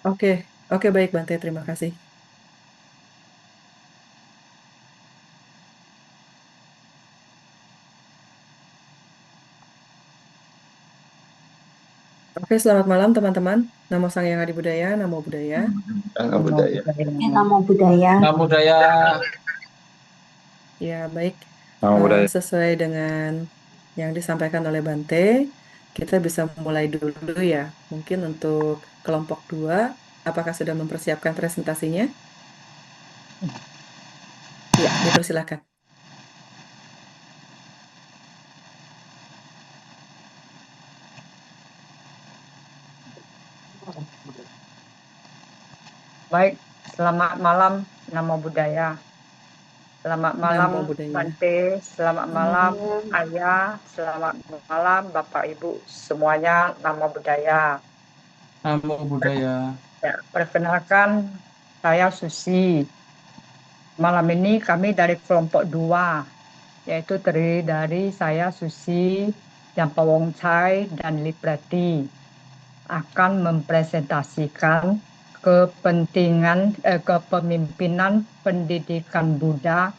Oke, oke baik Bante, terima kasih. Oke, selamat malam teman-teman. Namo Sang Hyang Adi Budaya, Namo Buddhaya. Namo Namo budaya. Buddhaya. Namo Buddhaya. Namo Buddhaya. Ya, baik. Namo budaya. Sesuai dengan yang disampaikan oleh Bante, kita bisa mulai dulu ya. Mungkin untuk kelompok 2, apakah sudah mempersiapkan presentasinya? Ya, dipersilakan. Baik, selamat malam, Namo Buddhaya. Selamat malam, Namo Buddhaya. Bante. Selamat malam, Ayah. Selamat malam, Bapak Ibu. Semuanya, Namo Buddhaya. Namo Buddhaya. Ya, perkenalkan, saya Susi. Malam ini kami dari kelompok 2, yaitu terdiri dari saya Susi, Jampa Wongchai, dan Liprati. Akan mempresentasikan kepemimpinan pendidikan Buddha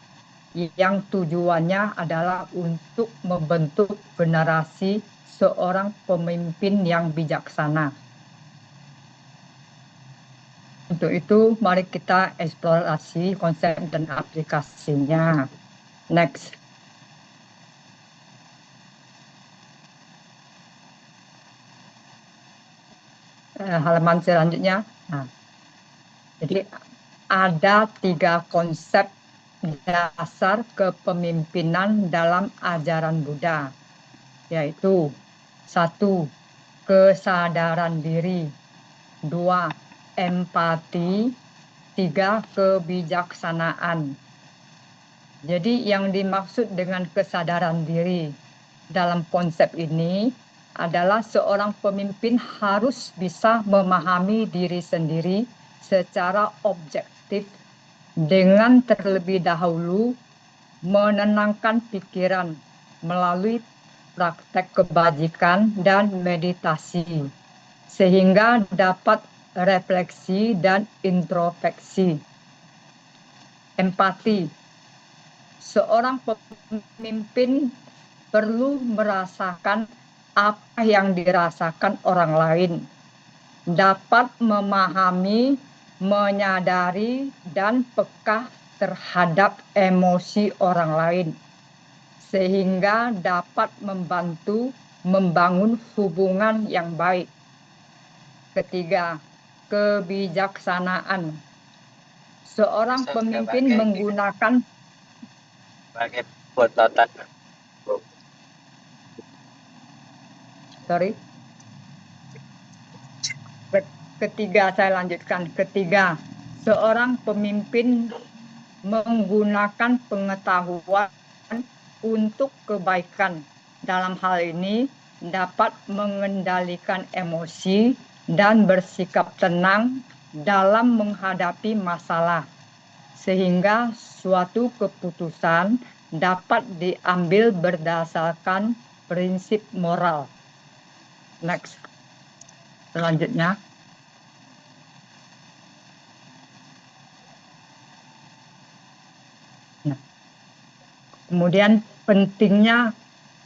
yang tujuannya adalah untuk membentuk generasi seorang pemimpin yang bijaksana. Untuk itu, mari kita eksplorasi konsep dan aplikasinya. Next. Halaman selanjutnya. Nah, jadi ada 3 konsep dasar kepemimpinan dalam ajaran Buddha, yaitu 1. Kesadaran diri, 2. Empati, 3. Kebijaksanaan. Jadi yang dimaksud dengan kesadaran diri dalam konsep ini adalah seorang pemimpin harus bisa memahami diri sendiri secara objektif dengan terlebih dahulu menenangkan pikiran melalui praktek kebajikan dan meditasi, sehingga dapat refleksi dan introspeksi. Empati. Seorang pemimpin perlu merasakan apa yang dirasakan orang lain, dapat memahami, menyadari, dan peka terhadap emosi orang lain, sehingga dapat membantu membangun hubungan yang baik. Ketiga, kebijaksanaan. Seorang pemimpin menggunakan Ketiga, saya lanjutkan. Ketiga, seorang pemimpin menggunakan pengetahuan untuk kebaikan. Dalam hal ini dapat mengendalikan emosi dan bersikap tenang dalam menghadapi masalah, sehingga suatu keputusan dapat diambil berdasarkan prinsip moral. Next. Selanjutnya. Kemudian pentingnya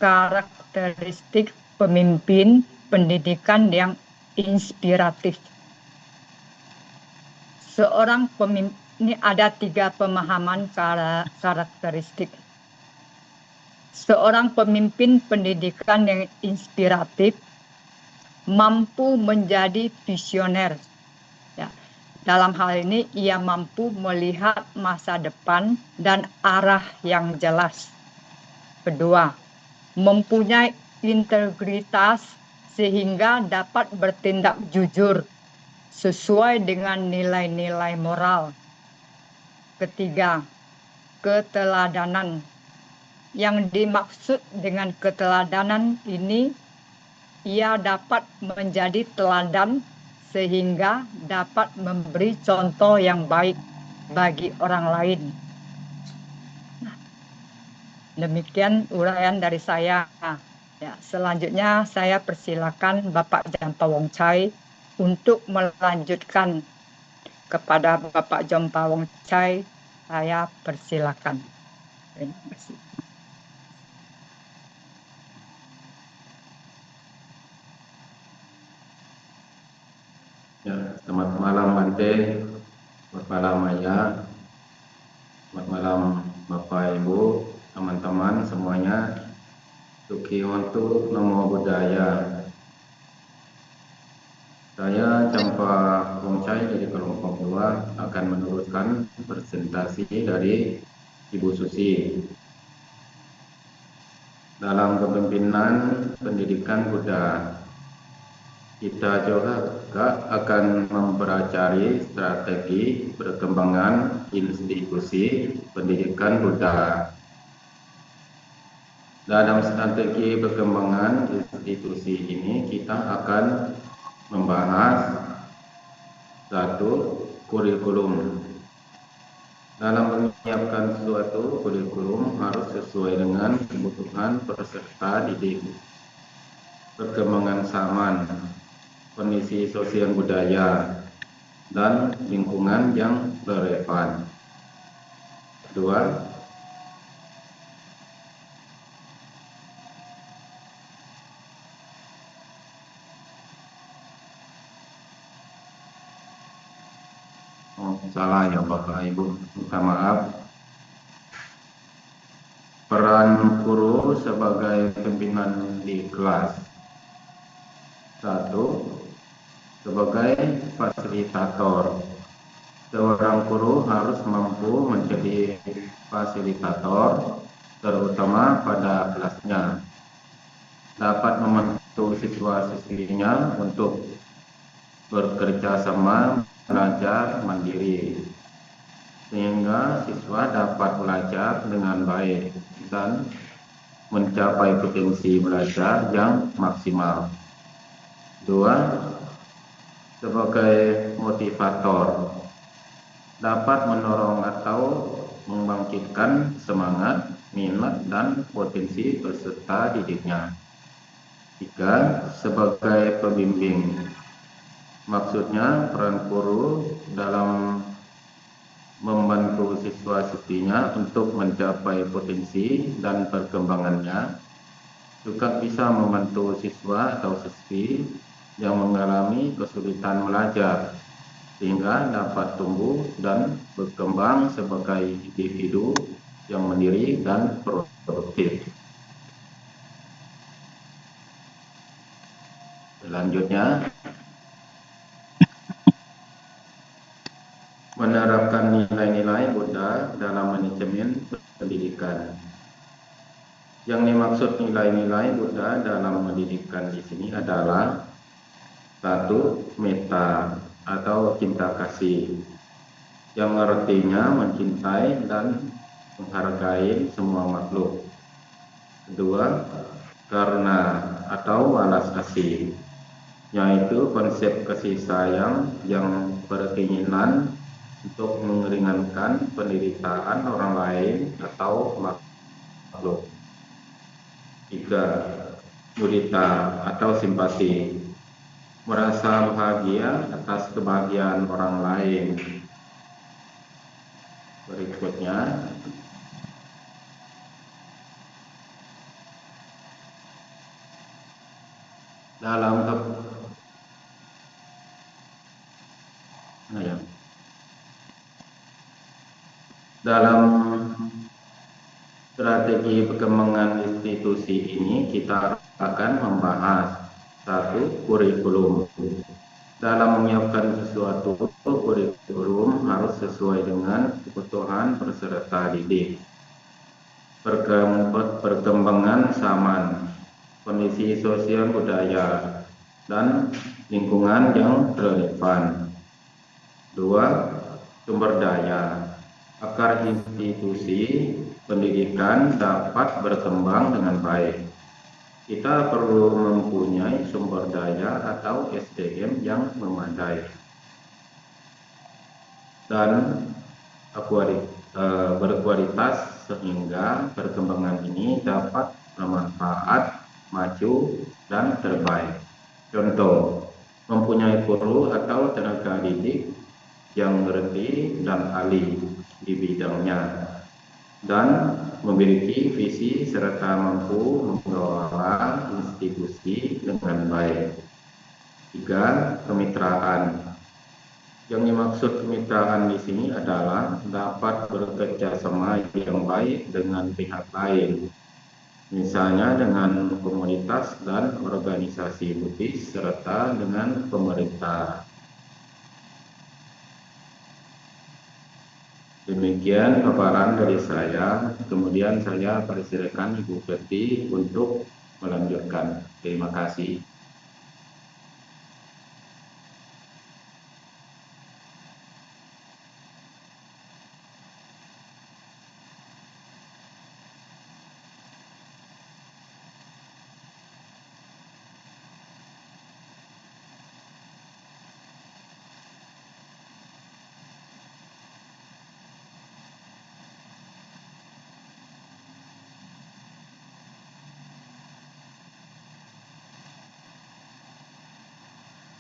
karakteristik pemimpin pendidikan yang inspiratif. Seorang pemimpin, ini ada 3 pemahaman karakteristik. Seorang pemimpin pendidikan yang inspiratif mampu menjadi visioner. Ya. Dalam hal ini ia mampu melihat masa depan dan arah yang jelas. Kedua, mempunyai integritas sehingga dapat bertindak jujur sesuai dengan nilai-nilai moral. Ketiga, keteladanan. Yang dimaksud dengan keteladanan ini, ia dapat menjadi teladan sehingga dapat memberi contoh yang baik bagi orang lain. Demikian uraian dari saya. Ya, selanjutnya saya persilakan Bapak Jampa Wongchai untuk melanjutkan kepada Bapak Jompawong Chai, saya persilakan. Terima kasih. Ya, selamat malam Bante, selamat malam Ayah, selamat malam Bapak Ibu, teman-teman semuanya. Suki Hontu, Namo Buddhaya. Saya Campa Wongcai dari kelompok 2 akan meneruskan presentasi dari Ibu Susi dalam kepemimpinan pendidikan Buddha. Kita juga akan mempelajari strategi perkembangan institusi pendidikan Buddha. Dalam strategi perkembangan institusi ini kita akan membahas satu kurikulum. Dalam menyiapkan suatu kurikulum harus sesuai dengan kebutuhan peserta didik, perkembangan zaman, kondisi sosial budaya, dan lingkungan yang relevan. Kedua, salah ya Bapak Ibu, minta maaf. Peran guru sebagai pimpinan di kelas. Satu, sebagai fasilitator. Seorang guru harus mampu menjadi fasilitator, terutama pada kelasnya. Dapat membantu siswa-siswinya untuk bekerja sama, belajar mandiri, sehingga siswa dapat belajar dengan baik dan mencapai potensi belajar yang maksimal. Dua, sebagai motivator, dapat mendorong atau membangkitkan semangat, minat, dan potensi peserta didiknya. Tiga, sebagai pembimbing, maksudnya peran guru dalam membantu siswa-siswinya untuk mencapai potensi dan perkembangannya, juga bisa membantu siswa atau siswi yang mengalami kesulitan belajar sehingga dapat tumbuh dan berkembang sebagai individu yang mandiri dan produktif. Selanjutnya, menerapkan nilai-nilai Buddha dalam manajemen pendidikan. Yang dimaksud nilai-nilai Buddha dalam pendidikan di sini adalah satu, metta atau cinta kasih, yang artinya mencintai dan menghargai semua makhluk. Kedua, karuna atau balas kasih, yaitu konsep kasih sayang yang berkeinginan untuk meringankan penderitaan orang lain atau makhluk. Tiga, mudita atau simpati, merasa bahagia atas kebahagiaan orang lain. Berikutnya, dalam strategi perkembangan institusi ini kita akan membahas satu, kurikulum. Dalam menyiapkan sesuatu, kurikulum harus sesuai dengan kebutuhan peserta didik, perkembangan zaman, kondisi sosial budaya, dan lingkungan yang relevan. Dua, sumber daya, agar institusi pendidikan dapat berkembang dengan baik. Kita perlu mempunyai sumber daya atau SDM yang memadai dan berkualitas sehingga perkembangan ini dapat bermanfaat, maju, dan terbaik. Contoh, mempunyai guru atau tenaga didik yang mengerti dan ahli di bidangnya, dan memiliki visi serta mampu mengelola institusi dengan baik. 3. Kemitraan. Yang dimaksud kemitraan di sini adalah dapat bekerja sama yang baik dengan pihak lain, misalnya dengan komunitas dan organisasi Buddhis serta dengan pemerintah. Demikian paparan dari saya. Kemudian saya persilakan Ibu Betty untuk melanjutkan. Terima kasih.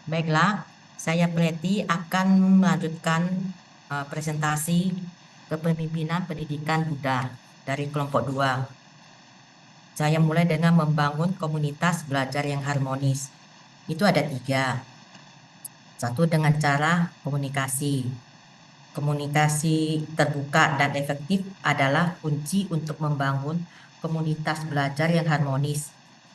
Baiklah, saya Preti akan melanjutkan presentasi kepemimpinan pendidikan Buddha dari kelompok 2. Saya mulai dengan membangun komunitas belajar yang harmonis. Itu ada 3. 1, dengan cara komunikasi. Komunikasi terbuka dan efektif adalah kunci untuk membangun komunitas belajar yang harmonis.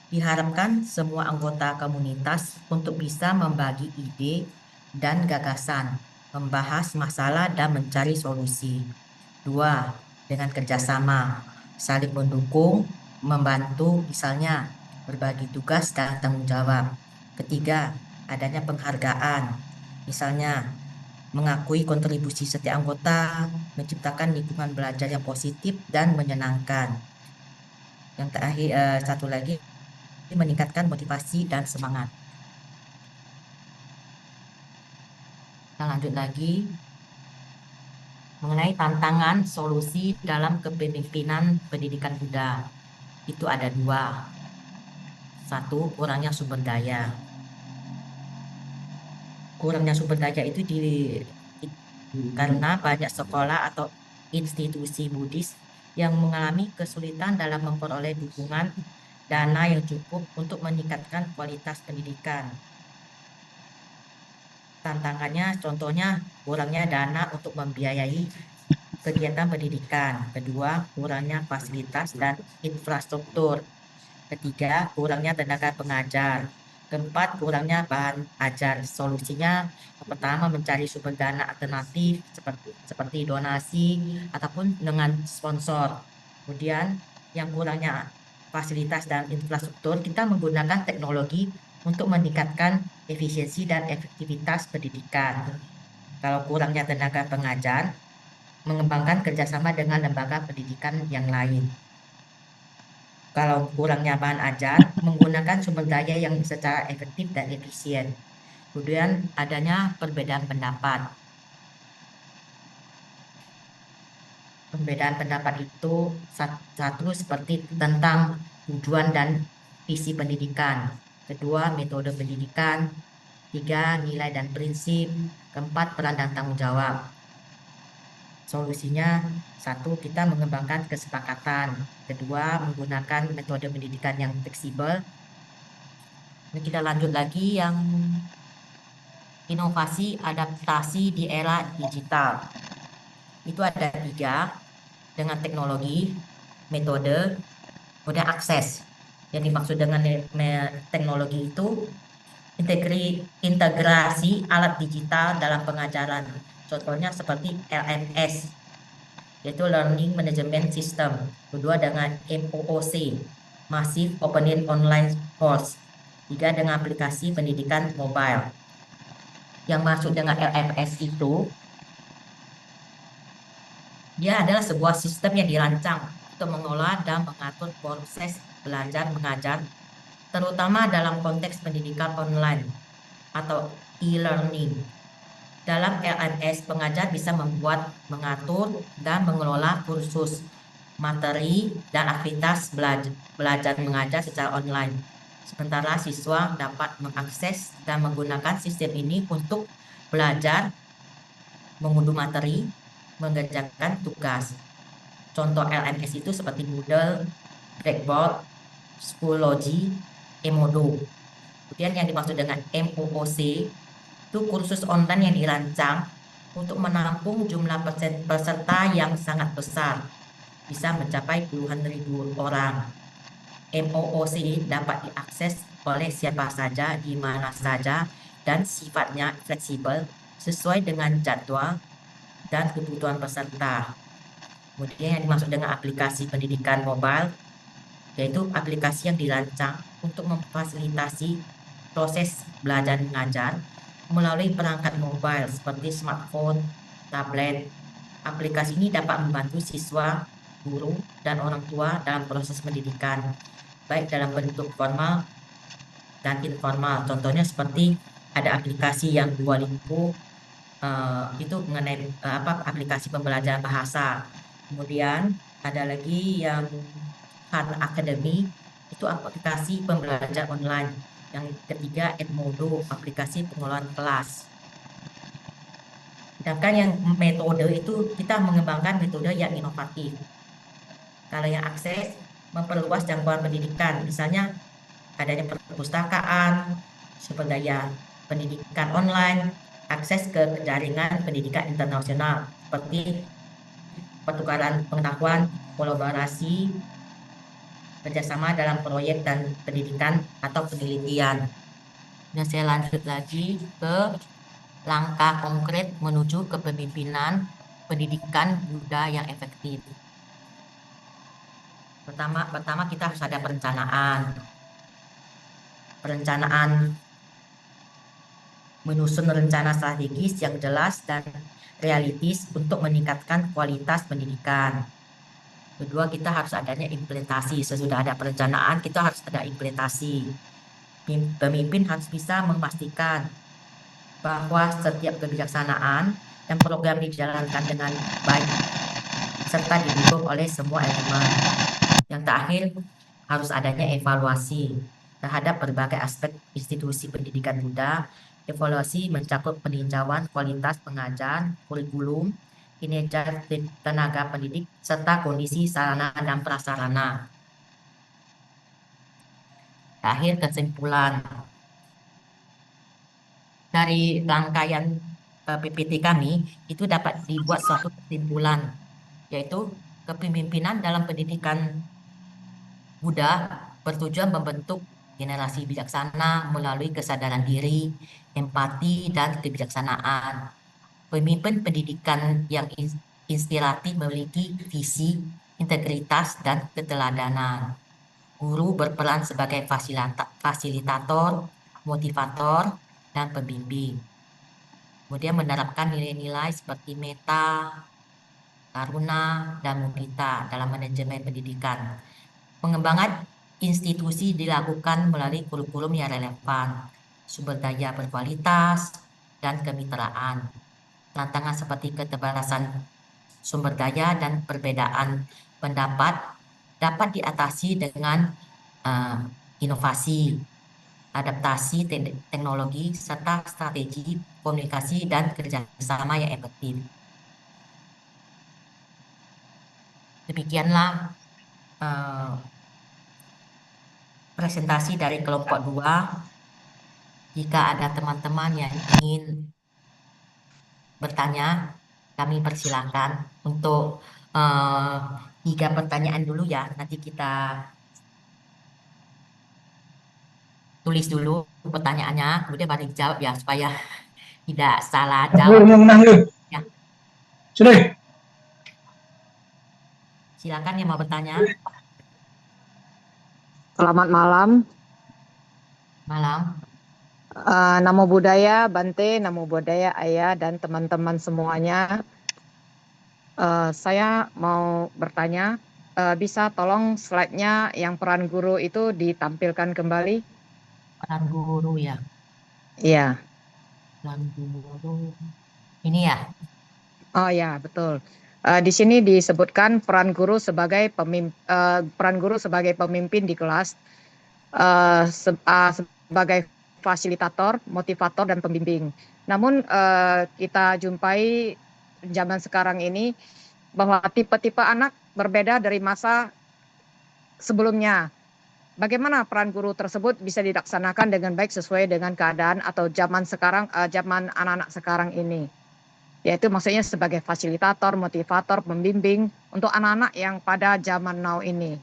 Diharapkan semua anggota komunitas untuk bisa membagi ide dan gagasan, membahas masalah dan mencari solusi. 2, dengan kerjasama, saling mendukung, membantu, misalnya berbagi tugas dan tanggung jawab. 3, adanya penghargaan, misalnya mengakui kontribusi setiap anggota, menciptakan lingkungan belajar yang positif dan menyenangkan. Yang terakhir, satu lagi, meningkatkan motivasi dan semangat. Kita lanjut lagi mengenai tantangan solusi dalam kepemimpinan pendidikan Buddha. Itu ada 2. 1, kurangnya sumber daya. Kurangnya sumber daya itu karena banyak sekolah atau institusi Buddhis yang mengalami kesulitan dalam memperoleh dukungan dana yang cukup untuk meningkatkan kualitas pendidikan. Tantangannya contohnya kurangnya dana untuk membiayai kegiatan pendidikan. 2, kurangnya fasilitas dan infrastruktur. 3, kurangnya tenaga pengajar. 4, kurangnya bahan ajar. Solusinya yang pertama mencari sumber dana alternatif seperti donasi ataupun dengan sponsor. Kemudian yang kurangnya fasilitas dan infrastruktur, kita menggunakan teknologi untuk meningkatkan efisiensi dan efektivitas pendidikan. Kalau kurangnya tenaga pengajar, mengembangkan kerjasama dengan lembaga pendidikan yang lain. Kalau kurangnya bahan ajar, menggunakan sumber daya yang secara efektif dan efisien. Kemudian adanya perbedaan pendapat. Perbedaan pendapat itu satu seperti tentang tujuan dan visi pendidikan. 2, metode pendidikan. 3, nilai dan prinsip. 4, peran dan tanggung jawab. Solusinya 1, kita mengembangkan kesepakatan. 2, menggunakan metode pendidikan yang fleksibel. Ini kita lanjut lagi yang inovasi adaptasi di era digital. Itu ada 3, dengan teknologi, metode, kemudian akses. Yang dimaksud dengan teknologi itu integrasi alat digital dalam pengajaran. Contohnya seperti LMS, yaitu Learning Management System. Kedua dengan MOOC, Massive Open Online Course. 3, dengan aplikasi pendidikan mobile. Yang masuk dengan LMS itu, dia adalah sebuah sistem yang dirancang untuk mengelola dan mengatur proses belajar mengajar, terutama dalam konteks pendidikan online atau e-learning. Dalam LMS, pengajar bisa membuat, mengatur, dan mengelola kursus, materi, dan aktivitas belajar mengajar secara online. Sementara siswa dapat mengakses dan menggunakan sistem ini untuk belajar, mengunduh materi, mengerjakan tugas. Contoh LMS itu seperti Moodle, Blackboard, Schoology, Emodo. Kemudian yang dimaksud dengan MOOC itu kursus online yang dirancang untuk menampung jumlah peserta yang sangat besar, bisa mencapai puluhan ribu orang. MOOC dapat diakses oleh siapa saja, di mana saja, dan sifatnya fleksibel sesuai dengan jadwal dan kebutuhan peserta. Kemudian yang dimaksud dengan aplikasi pendidikan mobile, yaitu aplikasi yang dirancang untuk memfasilitasi proses belajar mengajar melalui perangkat mobile seperti smartphone, tablet. Aplikasi ini dapat membantu siswa, guru, dan orang tua dalam proses pendidikan, baik dalam bentuk formal dan informal. Contohnya seperti ada aplikasi yang Duolingo, itu mengenai aplikasi pembelajaran bahasa. Kemudian ada lagi yang Khan Academy, itu aplikasi pembelajaran online. Yang ketiga Edmodo, aplikasi pengelolaan kelas. Sedangkan yang metode itu kita mengembangkan metode yang inovatif. Kalau yang akses memperluas jangkauan pendidikan, misalnya adanya perpustakaan, sumber daya pendidikan online, akses ke jaringan pendidikan internasional seperti pertukaran pengetahuan, kolaborasi, kerjasama dalam proyek dan pendidikan atau penelitian. Dan saya lanjut lagi ke langkah konkret menuju kepemimpinan pendidikan budaya yang efektif. Pertama kita harus ada perencanaan, menyusun rencana strategis yang jelas dan realistis untuk meningkatkan kualitas pendidikan. Kedua, kita harus adanya implementasi. Sesudah ada perencanaan, kita harus ada implementasi. Pemimpin harus bisa memastikan bahwa setiap kebijaksanaan dan program dijalankan dengan baik serta didukung oleh semua elemen. Yang terakhir, harus adanya evaluasi terhadap berbagai aspek institusi pendidikan Buddha. Evaluasi mencakup peninjauan kualitas pengajar, kurikulum, kinerja tenaga pendidik, serta kondisi sarana dan prasarana. Terakhir, kesimpulan. Dari rangkaian PPT kami, itu dapat dibuat suatu kesimpulan, yaitu kepemimpinan dalam pendidikan Buddha bertujuan membentuk generasi bijaksana melalui kesadaran diri, empati, dan kebijaksanaan. Pemimpin pendidikan yang inspiratif memiliki visi, integritas, dan keteladanan. Guru berperan sebagai fasilitator, motivator, dan pembimbing. Kemudian menerapkan nilai-nilai seperti meta, karuna, dan mudita dalam manajemen pendidikan. Pengembangan institusi dilakukan melalui kurikulum yang relevan, sumber daya berkualitas, dan kemitraan. Tantangan seperti keterbatasan sumber daya dan perbedaan pendapat dapat diatasi dengan inovasi, adaptasi teknologi, serta strategi komunikasi dan kerjasama yang efektif. Demikianlah presentasi dari kelompok 2. Jika ada teman-teman yang ingin bertanya, kami persilahkan untuk 3 pertanyaan dulu ya. Nanti kita tulis dulu pertanyaannya, kemudian baru dijawab ya, supaya tidak salah jawab. Ya. Sudah. Silakan yang mau bertanya. Selamat malam. Malam. Namo Buddhaya Bante, Namo Buddhaya Ayah, dan teman-teman semuanya. Saya mau bertanya, bisa tolong slide-nya yang peran guru itu ditampilkan kembali? Peran guru ya. Iya. Peran guru. Ini ya. Oh ya, betul. Di sini disebutkan peran guru sebagai pemimpin di kelas. sebagai fasilitator, motivator, dan pembimbing. Namun kita jumpai zaman sekarang ini bahwa tipe-tipe anak berbeda dari masa sebelumnya. Bagaimana peran guru tersebut bisa dilaksanakan dengan baik sesuai dengan keadaan atau zaman sekarang, zaman anak-anak sekarang ini. Yaitu maksudnya sebagai fasilitator, motivator, pembimbing untuk anak-anak yang pada zaman now ini.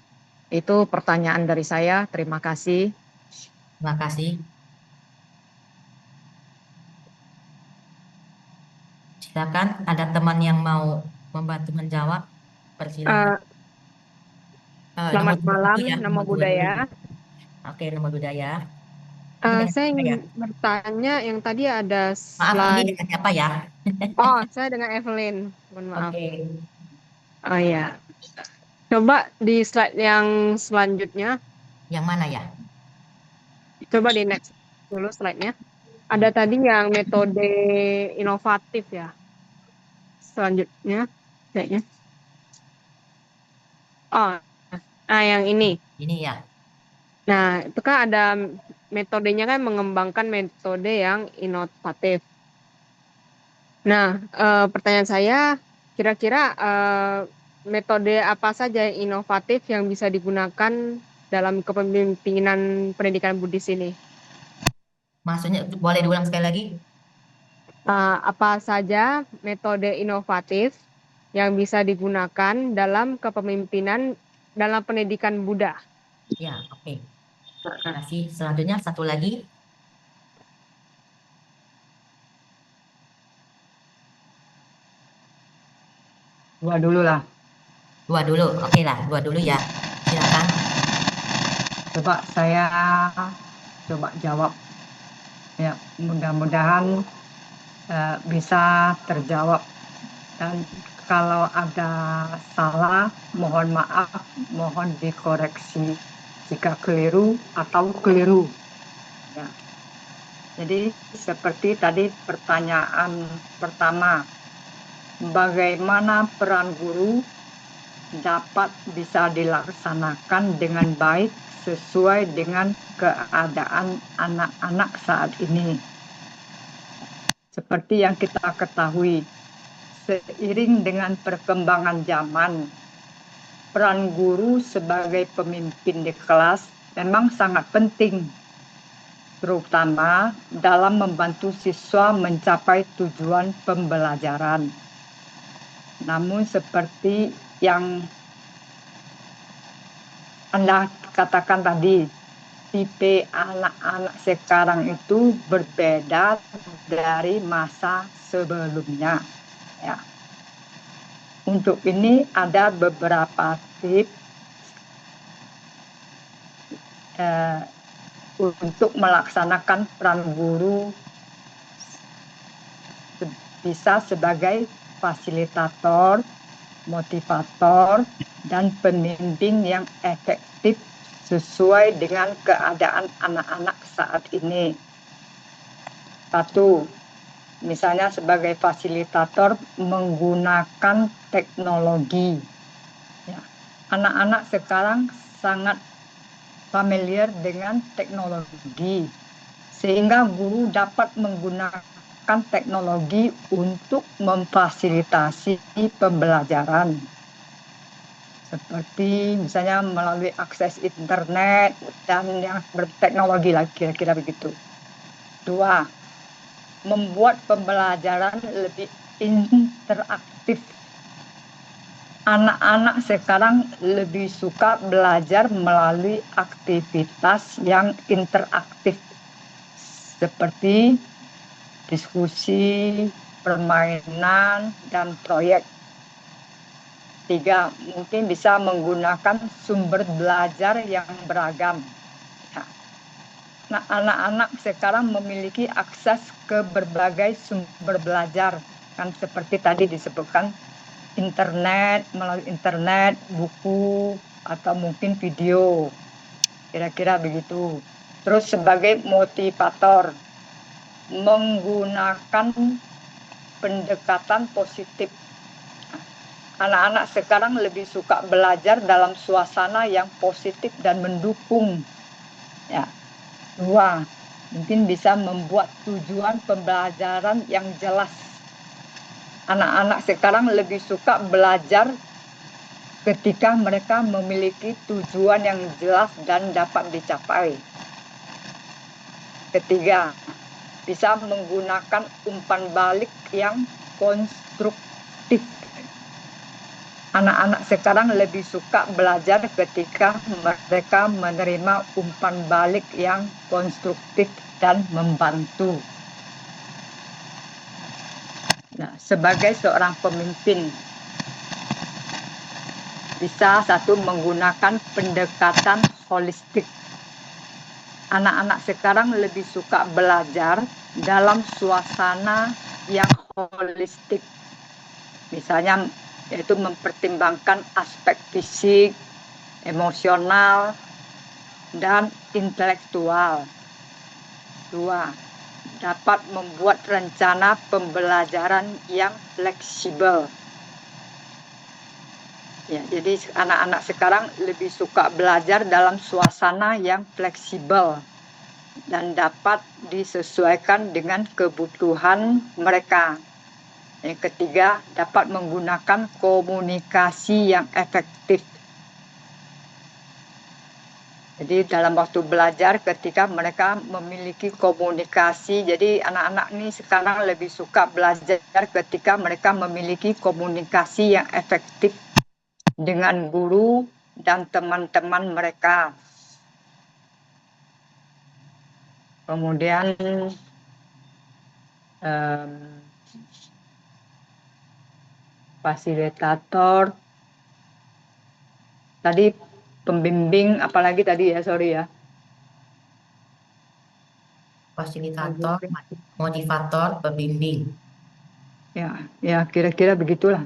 Itu pertanyaan dari saya. Terima kasih. Terima kasih. Silakan, ada teman yang mau membantu menjawab. Persilakan. Selamat Nomor 2 malam, dulu ya, Nama nomor 2 dulu Budaya. ya. Oke, nomor budaya. Ini dengan Saya siapa ya? ingin bertanya yang tadi ada Maaf, ini slide. dengan siapa ya? Oh, saya dengan Evelyn. Mohon maaf. Oke. Oh ya. Coba di slide yang selanjutnya. Yang mana ya? Coba di next dulu slide-nya. Ada tadi yang metode inovatif ya. Selanjutnya kayaknya. Oh, yang ini. Ini ya. Nah, itu kan ada metodenya kan mengembangkan metode yang inovatif. Nah, pertanyaan saya, kira-kira metode apa saja yang inovatif yang bisa digunakan dalam kepemimpinan pendidikan Buddhis ini? Maksudnya boleh diulang sekali lagi? Apa saja metode inovatif yang bisa digunakan dalam kepemimpinan dalam pendidikan Buddha? Ya, oke. Terima kasih. Selanjutnya satu lagi. Dua dulu lah. Dua dulu. Oke lah, dua dulu ya. Silakan. Coba saya jawab. Ya, mudah-mudahan bisa terjawab. Dan kalau ada salah, mohon maaf, mohon dikoreksi jika keliru atau keliru. Ya. Jadi seperti tadi pertanyaan pertama, bagaimana peran guru dapat bisa dilaksanakan dengan baik sesuai dengan keadaan anak-anak saat ini. Seperti yang kita ketahui, seiring dengan perkembangan zaman, peran guru sebagai pemimpin di kelas memang sangat penting, terutama dalam membantu siswa mencapai tujuan pembelajaran. Namun seperti yang Anda katakan tadi, tipe anak-anak sekarang itu berbeda dari masa sebelumnya. Ya. Untuk ini ada beberapa tips untuk melaksanakan peran guru bisa sebagai fasilitator, motivator, dan pembimbing yang efektif sesuai dengan keadaan anak-anak saat ini. Satu, misalnya sebagai fasilitator menggunakan teknologi. Ya, anak-anak sekarang sangat familiar dengan teknologi, sehingga guru dapat menggunakan teknologi untuk memfasilitasi pembelajaran. Seperti misalnya melalui akses internet dan yang berteknologi lah, kira-kira begitu. Dua, membuat pembelajaran lebih interaktif. Anak-anak sekarang lebih suka belajar melalui aktivitas yang interaktif, seperti diskusi, permainan, dan proyek. Tiga, mungkin bisa menggunakan sumber belajar yang beragam. Nah, anak-anak sekarang memiliki akses ke berbagai sumber belajar, kan seperti tadi disebutkan internet, melalui internet, buku, atau mungkin video, kira-kira begitu. Terus sebagai motivator, menggunakan pendekatan positif. Anak-anak sekarang lebih suka belajar dalam suasana yang positif dan mendukung. Ya. 2, mungkin bisa membuat tujuan pembelajaran yang jelas. Anak-anak sekarang lebih suka belajar ketika mereka memiliki tujuan yang jelas dan dapat dicapai. Ketiga, bisa menggunakan umpan balik yang konstruktif. Anak-anak sekarang lebih suka belajar ketika mereka menerima umpan balik yang konstruktif dan membantu. Nah, sebagai seorang pemimpin, bisa satu menggunakan pendekatan holistik. Anak-anak sekarang lebih suka belajar dalam suasana yang holistik. Misalnya, yaitu mempertimbangkan aspek fisik, emosional, dan intelektual. 2, dapat membuat rencana pembelajaran yang fleksibel. Ya, jadi anak-anak sekarang lebih suka belajar dalam suasana yang fleksibel dan dapat disesuaikan dengan kebutuhan mereka. Yang ketiga, dapat menggunakan komunikasi yang efektif. Jadi dalam waktu belajar ketika mereka memiliki komunikasi, jadi anak-anak ini sekarang lebih suka belajar ketika mereka memiliki komunikasi yang efektif dengan guru dan teman-teman mereka. Kemudian fasilitator, tadi pembimbing, apalagi tadi ya, sorry ya. Fasilitator, motivator, pembimbing. Ya kira-kira begitulah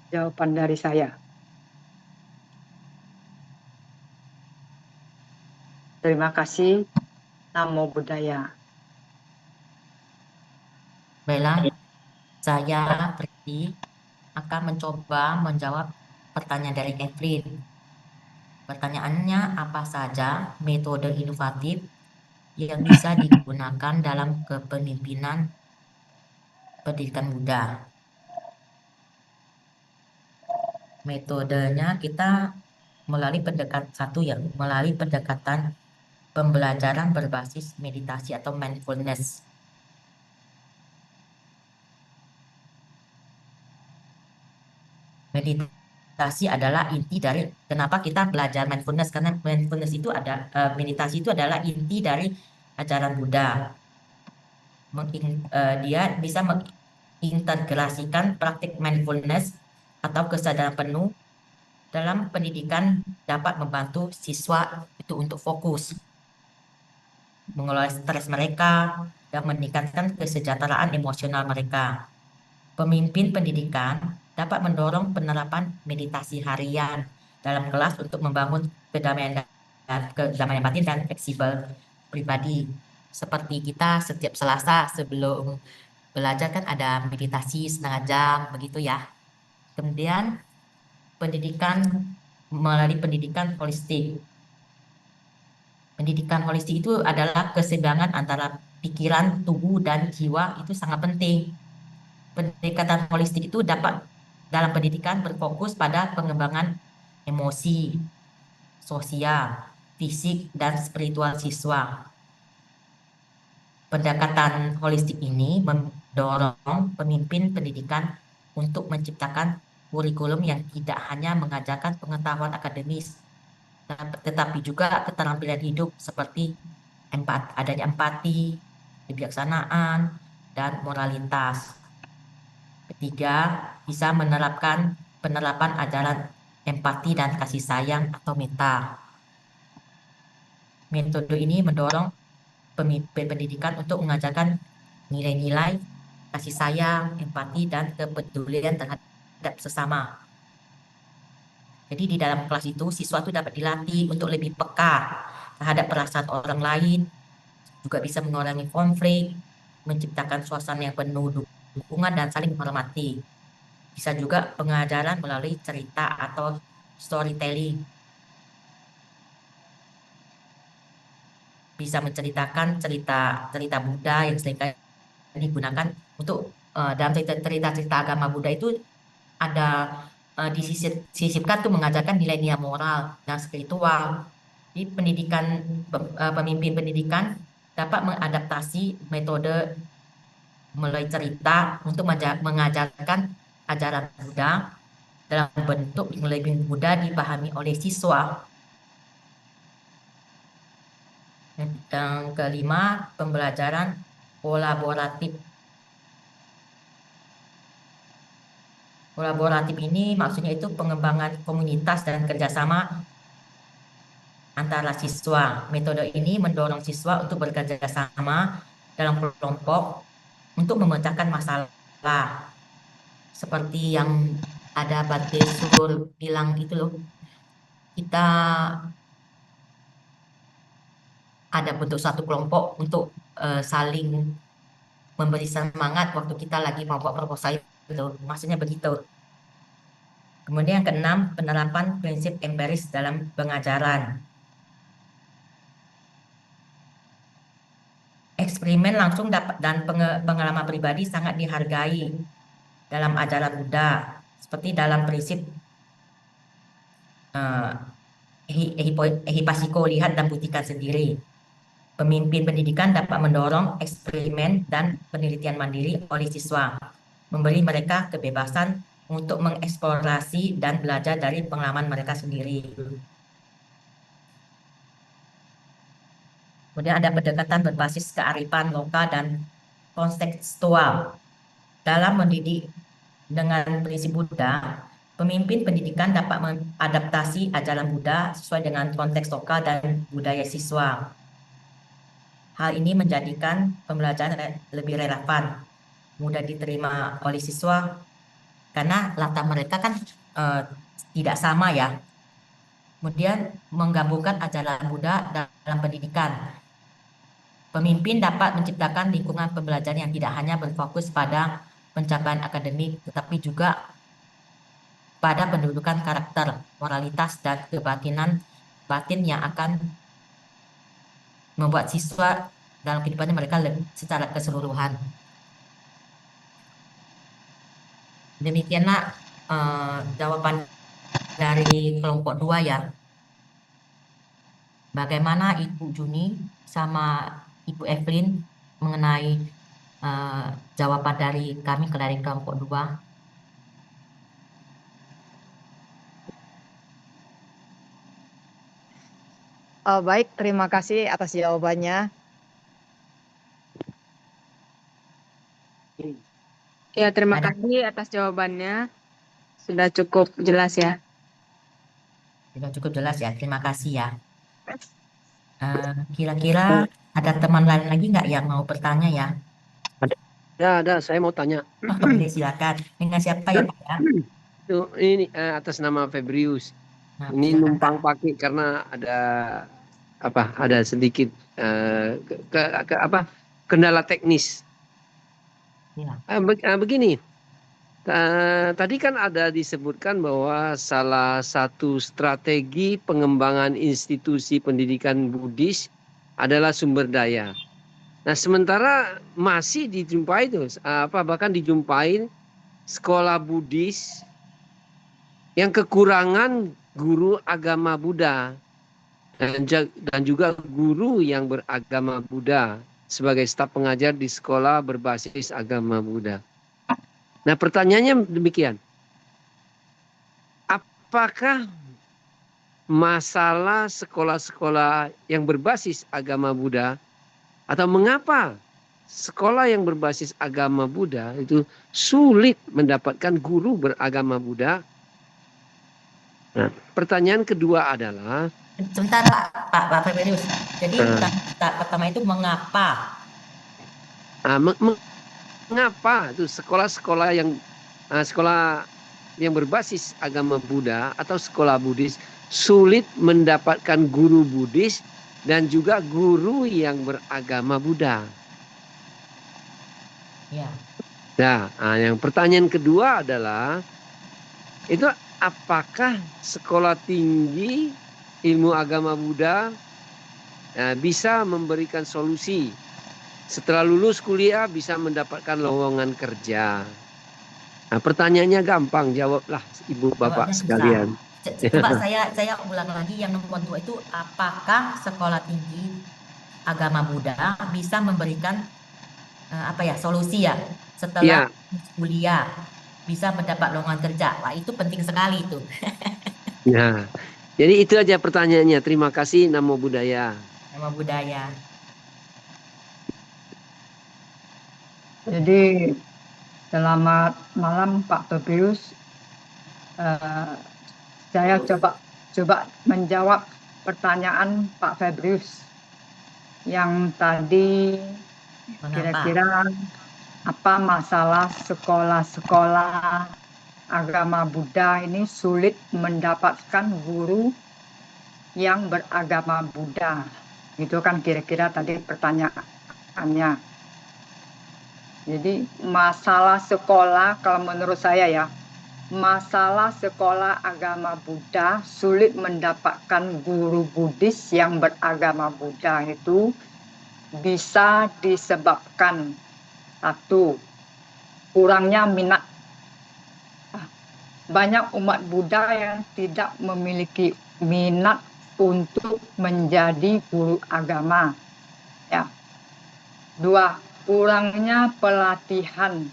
jawaban dari saya. Terima kasih. Namo Buddhaya. Baiklah, saya Preti akan mencoba menjawab pertanyaan dari Evelyn. Pertanyaannya, apa saja metode inovatif yang bisa digunakan dalam kepemimpinan pendidikan Buddha? Metodenya kita melalui pendekatan pembelajaran berbasis meditasi atau mindfulness. Meditasi adalah inti dari kenapa kita belajar mindfulness, karena mindfulness itu meditasi itu adalah inti dari ajaran Buddha. Dia bisa mengintegrasikan praktik mindfulness atau kesadaran penuh dalam pendidikan, dapat membantu siswa itu untuk fokus, mengelola stres mereka, dan meningkatkan kesejahteraan emosional mereka. Pemimpin pendidikan dapat mendorong penerapan meditasi harian dalam kelas untuk membangun kedamaian batin dan fleksibel pribadi. Seperti kita setiap Selasa sebelum belajar kan ada meditasi setengah jam begitu ya. Kemudian melalui pendidikan holistik. Pendidikan holistik itu adalah keseimbangan antara pikiran, tubuh, dan jiwa, itu sangat penting. Pendekatan holistik itu dapat dalam pendidikan berfokus pada pengembangan emosi, sosial, fisik, dan spiritual siswa. Pendekatan holistik ini mendorong pemimpin pendidikan untuk menciptakan kurikulum yang tidak hanya mengajarkan pengetahuan akademis, tetapi juga keterampilan hidup seperti adanya empati, kebijaksanaan, dan moralitas. Ketiga, bisa penerapan ajaran empati dan kasih sayang atau metta. Metode ini mendorong pemimpin pendidikan untuk mengajarkan nilai-nilai kasih sayang, empati, dan kepedulian terhadap sesama. Jadi di dalam kelas itu siswa itu dapat dilatih untuk lebih peka terhadap perasaan orang lain, juga bisa mengurangi konflik, menciptakan suasana yang penuh dukungan dan saling menghormati. Bisa juga pengajaran melalui cerita atau storytelling. bisa menceritakan cerita Buddha yang sering digunakan untuk dalam cerita agama Buddha itu ada disisipkan tuh mengajarkan nilai-nilai moral dan spiritual. Di pemimpin pendidikan dapat mengadaptasi metode melalui cerita untuk mengajarkan ajaran Buddha dalam bentuk yang lebih mudah dipahami oleh siswa. Yang kelima, pembelajaran kolaboratif. Kolaboratif ini maksudnya itu pengembangan komunitas dan kerjasama antara siswa. Metode ini mendorong siswa untuk bekerja sama dalam kelompok untuk memecahkan masalah. Seperti yang ada Bante Sur bilang itu loh, kita ada bentuk satu kelompok untuk saling memberi semangat waktu kita lagi membuat proposal itu. Maksudnya begitu. Kemudian yang keenam, penerapan prinsip empiris dalam pengajaran. Eksperimen langsung dan pengalaman pribadi sangat dihargai dalam ajaran Buddha, seperti dalam prinsip Ehipassiko, lihat dan buktikan sendiri. Pemimpin pendidikan dapat mendorong eksperimen dan penelitian mandiri oleh siswa, memberi mereka kebebasan untuk mengeksplorasi dan belajar dari pengalaman mereka sendiri. Kemudian ada pendekatan berbasis kearifan lokal dan kontekstual. Dalam mendidik dengan prinsip Buddha, pemimpin pendidikan dapat mengadaptasi ajaran Buddha sesuai dengan konteks lokal dan budaya siswa. Hal ini menjadikan pembelajaran lebih relevan, mudah diterima oleh siswa, karena latar mereka kan tidak sama ya. Kemudian menggabungkan ajaran Buddha dalam pendidikan. Pemimpin dapat menciptakan lingkungan pembelajaran yang tidak hanya berfokus pada pencapaian akademik, tetapi juga pada pendudukan karakter, moralitas, dan kebatinan batin yang akan membuat siswa dalam kehidupan mereka secara keseluruhan. Demikianlah jawaban dari kelompok 2 ya. Bagaimana Ibu Juni sama Ibu Evelyn mengenai jawaban dari kami dari kelompok 2? Baik, terima kasih atas jawabannya. Ya, terima kasih atas jawabannya. Sudah cukup jelas ya. Sudah cukup jelas ya, terima kasih ya. Kira-kira ada teman lain lagi nggak yang mau bertanya ya? Ada, saya mau tanya. Oh, boleh, silakan. Dengan siapa ya Pak ya? Ini atas nama Febrius. Nah, Ini silakan, numpang Pak. pakai karena ada sedikit kendala teknis. Ya. Begini, tadi kan ada disebutkan bahwa salah satu strategi pengembangan institusi pendidikan Buddhis adalah sumber daya. Nah, sementara masih dijumpai bahkan dijumpai sekolah Buddhis yang kekurangan guru agama Buddha dan juga guru yang beragama Buddha sebagai staf pengajar di sekolah berbasis agama Buddha. Nah, pertanyaannya demikian. Apakah masalah sekolah-sekolah yang berbasis agama Buddha, atau mengapa sekolah yang berbasis agama Buddha itu sulit mendapatkan guru beragama Buddha? Nah, pertanyaan kedua adalah, Sebentar Pak Febrius. Jadi pertama itu mengapa? Mengapa itu sekolah-sekolah yang berbasis agama Buddha atau sekolah Buddhis sulit mendapatkan guru Buddhis dan juga guru yang beragama Buddha? Ya. Nah, yang pertanyaan kedua adalah, itu apakah sekolah tinggi ilmu agama Buddha bisa memberikan solusi. Setelah lulus kuliah bisa mendapatkan lowongan kerja. Nah, pertanyaannya gampang, jawablah Ibu Bapak Jawabnya susah. sekalian. Coba saya ulang lagi yang nomor 2 itu, apakah sekolah tinggi agama Buddha bisa memberikan solusi ya setelah Ya, kuliah bisa mendapat lowongan kerja. Wah, itu penting sekali itu. nah, jadi itu aja pertanyaannya. Terima kasih, Namo Buddhaya. Nama budaya. Jadi selamat malam Pak Tobius. Saya coba menjawab pertanyaan Pak Febrius yang tadi Mengapa? kira-kira apa masalah sekolah-sekolah agama Buddha ini sulit mendapatkan guru yang beragama Buddha. Itu kan kira-kira tadi pertanyaannya. Jadi masalah sekolah, kalau menurut saya ya, masalah sekolah agama Buddha sulit mendapatkan guru Buddhis yang beragama Buddha itu bisa disebabkan satu, kurangnya minat. Banyak umat Buddha yang tidak memiliki minat untuk menjadi guru agama. Ya. Dua, kurangnya pelatihan.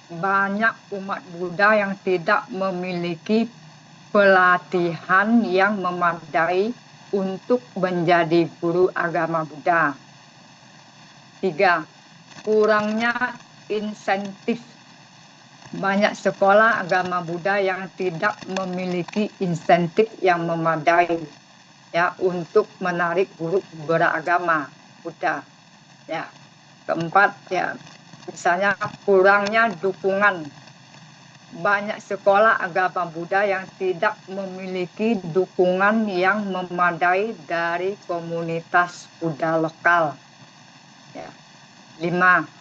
Banyak umat Buddha yang tidak memiliki pelatihan yang memadai untuk menjadi guru agama Buddha. Tiga, kurangnya insentif. Banyak sekolah agama Buddha yang tidak memiliki insentif yang memadai ya untuk menarik guru beragama Buddha. Ya. Keempat ya, misalnya kurangnya dukungan. Banyak sekolah agama Buddha yang tidak memiliki dukungan yang memadai dari komunitas Buddha lokal. Ya. 5.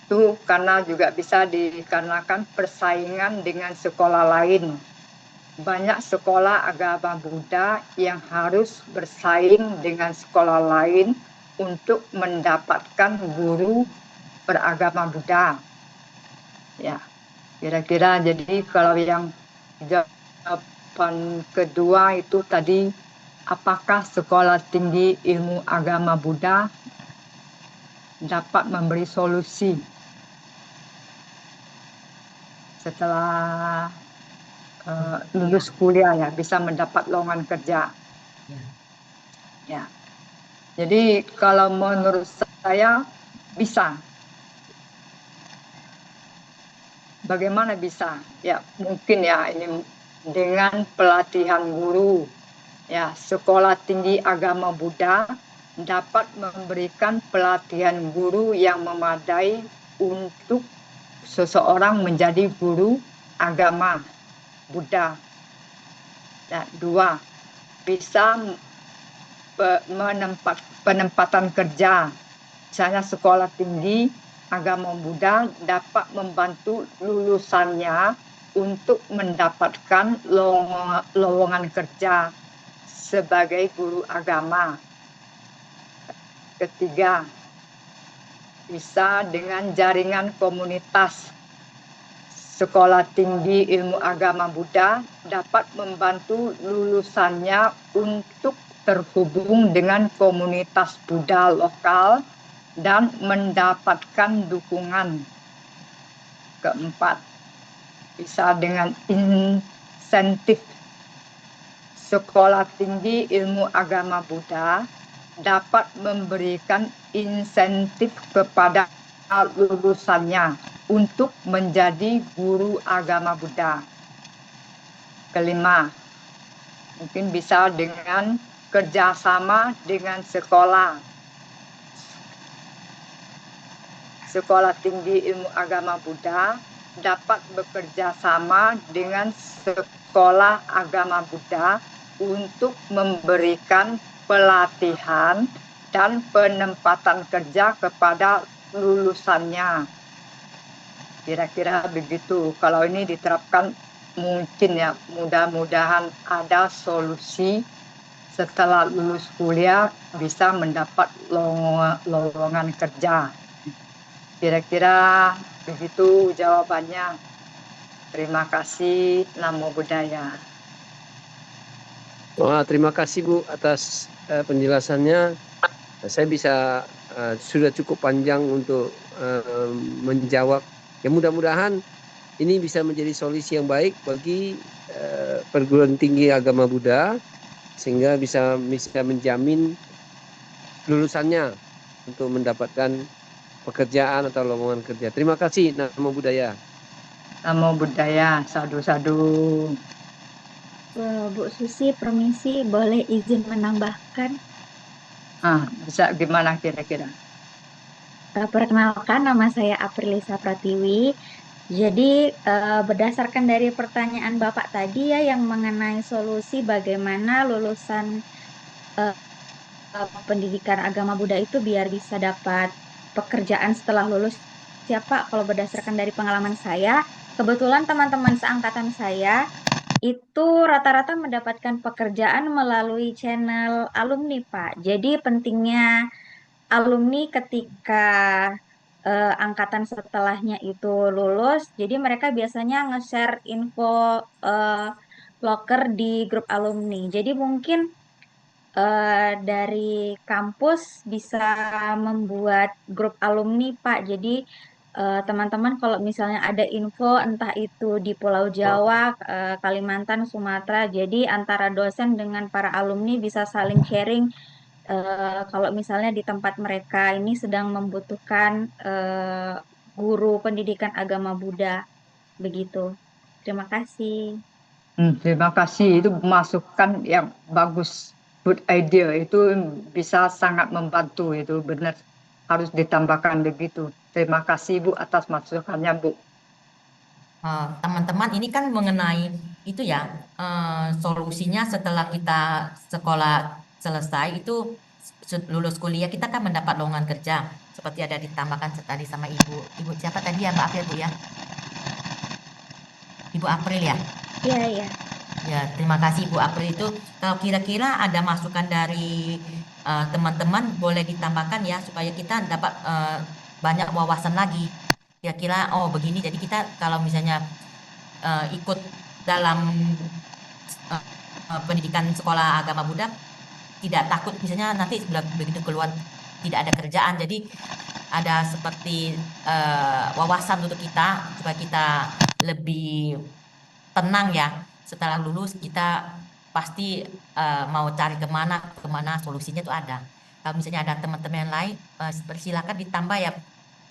Itu karena juga bisa dikarenakan persaingan dengan sekolah lain. Banyak sekolah agama Buddha yang harus bersaing dengan sekolah lain untuk mendapatkan guru beragama Buddha. Ya, kira-kira jadi kalau yang jawaban kedua itu tadi, apakah sekolah tinggi ilmu agama Buddha dapat memberi solusi setelah lulus kuliah ya, bisa mendapat lowongan kerja. Ya. Jadi kalau menurut saya bisa. Bagaimana bisa? Ya, mungkin ya ini dengan pelatihan guru. Ya, sekolah tinggi agama Buddha dapat memberikan pelatihan guru yang memadai untuk seseorang menjadi guru agama Buddha. Dan 2, bisa penempatan kerja. Misalnya sekolah tinggi agama Buddha dapat membantu lulusannya untuk mendapatkan lowongan kerja sebagai guru agama. Ketiga, bisa dengan jaringan komunitas. Sekolah tinggi ilmu agama Buddha dapat membantu lulusannya untuk terhubung dengan komunitas Buddha lokal dan mendapatkan dukungan. Keempat, bisa dengan insentif. Sekolah tinggi ilmu agama Buddha dapat memberikan insentif kepada lulusannya untuk menjadi guru agama Buddha. Kelima, mungkin bisa dengan kerjasama dengan sekolah. Sekolah tinggi ilmu agama Buddha dapat bekerja sama dengan sekolah agama Buddha untuk memberikan pelatihan dan penempatan kerja kepada lulusannya. Kira-kira begitu. Kalau ini diterapkan mungkin ya, mudah-mudahan ada solusi setelah lulus kuliah bisa mendapat lowongan kerja. Kira-kira begitu jawabannya. Terima kasih. Namo Buddhaya. Wah, terima kasih Bu atas penjelasannya. Saya bisa sudah cukup panjang untuk menjawab. Ya mudah-mudahan ini bisa menjadi solusi yang baik bagi perguruan tinggi agama Buddha sehingga bisa menjamin lulusannya untuk mendapatkan pekerjaan atau lowongan kerja. Terima kasih. Namo Buddhaya. Namo Buddhaya. Sadu-sadu. Bu Susi, permisi, boleh izin menambahkan? Bisa gimana kira-kira? Perkenalkan, nama saya Aprilisa Pratiwi. Jadi berdasarkan dari pertanyaan Bapak tadi ya yang mengenai solusi bagaimana lulusan pendidikan agama Buddha itu biar bisa dapat pekerjaan setelah lulus. Siapa? Kalau berdasarkan dari pengalaman saya, kebetulan teman-teman seangkatan saya itu rata-rata mendapatkan pekerjaan melalui channel alumni, Pak. Jadi pentingnya alumni ketika angkatan setelahnya itu lulus, jadi mereka biasanya nge-share info loker di grup alumni. Jadi mungkin dari kampus bisa membuat grup alumni, Pak. Jadi teman-teman kalau misalnya ada info entah itu di Pulau Jawa, Kalimantan, Sumatera, jadi antara dosen dengan para alumni bisa saling sharing kalau misalnya di tempat mereka ini sedang membutuhkan guru pendidikan agama Buddha, begitu. Terima kasih. Terima kasih. Itu masukan yang bagus. Good idea. Itu bisa sangat membantu. Itu benar. Harus ditambahkan begitu. Terima kasih Bu atas masukannya Bu. Teman-teman, ini kan mengenai itu ya, solusinya setelah kita sekolah selesai itu lulus kuliah kita kan mendapat lowongan kerja seperti ada ditambahkan tadi sama ibu siapa tadi ya Mbak April Bu ya, Ibu April ya. Iya. Ya, terima kasih Bu April. Itu kalau kira-kira ada masukan dari teman-teman boleh ditambahkan ya supaya kita dapat banyak wawasan lagi. Kira-kira oh begini, jadi kita kalau misalnya ikut dalam pendidikan sekolah agama Buddha tidak takut misalnya nanti begitu keluar tidak ada kerjaan. Jadi ada seperti wawasan untuk kita supaya kita lebih tenang ya. Setelah lulus kita pasti mau cari kemana solusinya tuh ada. Kalau misalnya ada teman-teman yang lain, persilakan ditambah ya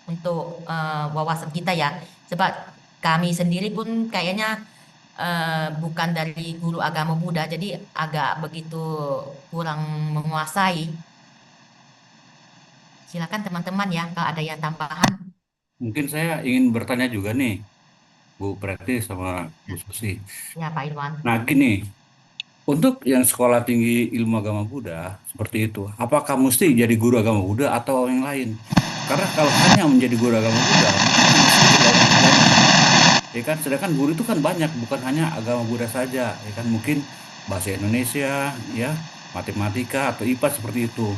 untuk wawasan kita ya. Sebab kami sendiri pun kayaknya bukan dari guru agama Buddha, jadi agak begitu kurang menguasai. Silakan teman-teman ya kalau ada yang tambahan. Mungkin saya ingin bertanya juga nih, Bu Preti sama Bu Susi. Ya Pak Irwan. Nah gini, untuk yang sekolah tinggi ilmu agama Buddha seperti itu, apakah mesti jadi guru agama Buddha atau yang lain? Karena kalau hanya menjadi guru agama Buddha, mungkin hanya sedikit lowongan kerjanya. Ya kan, sedangkan guru itu kan banyak, bukan hanya agama Buddha saja. Ya kan, mungkin bahasa Indonesia, ya, matematika atau IPA seperti itu.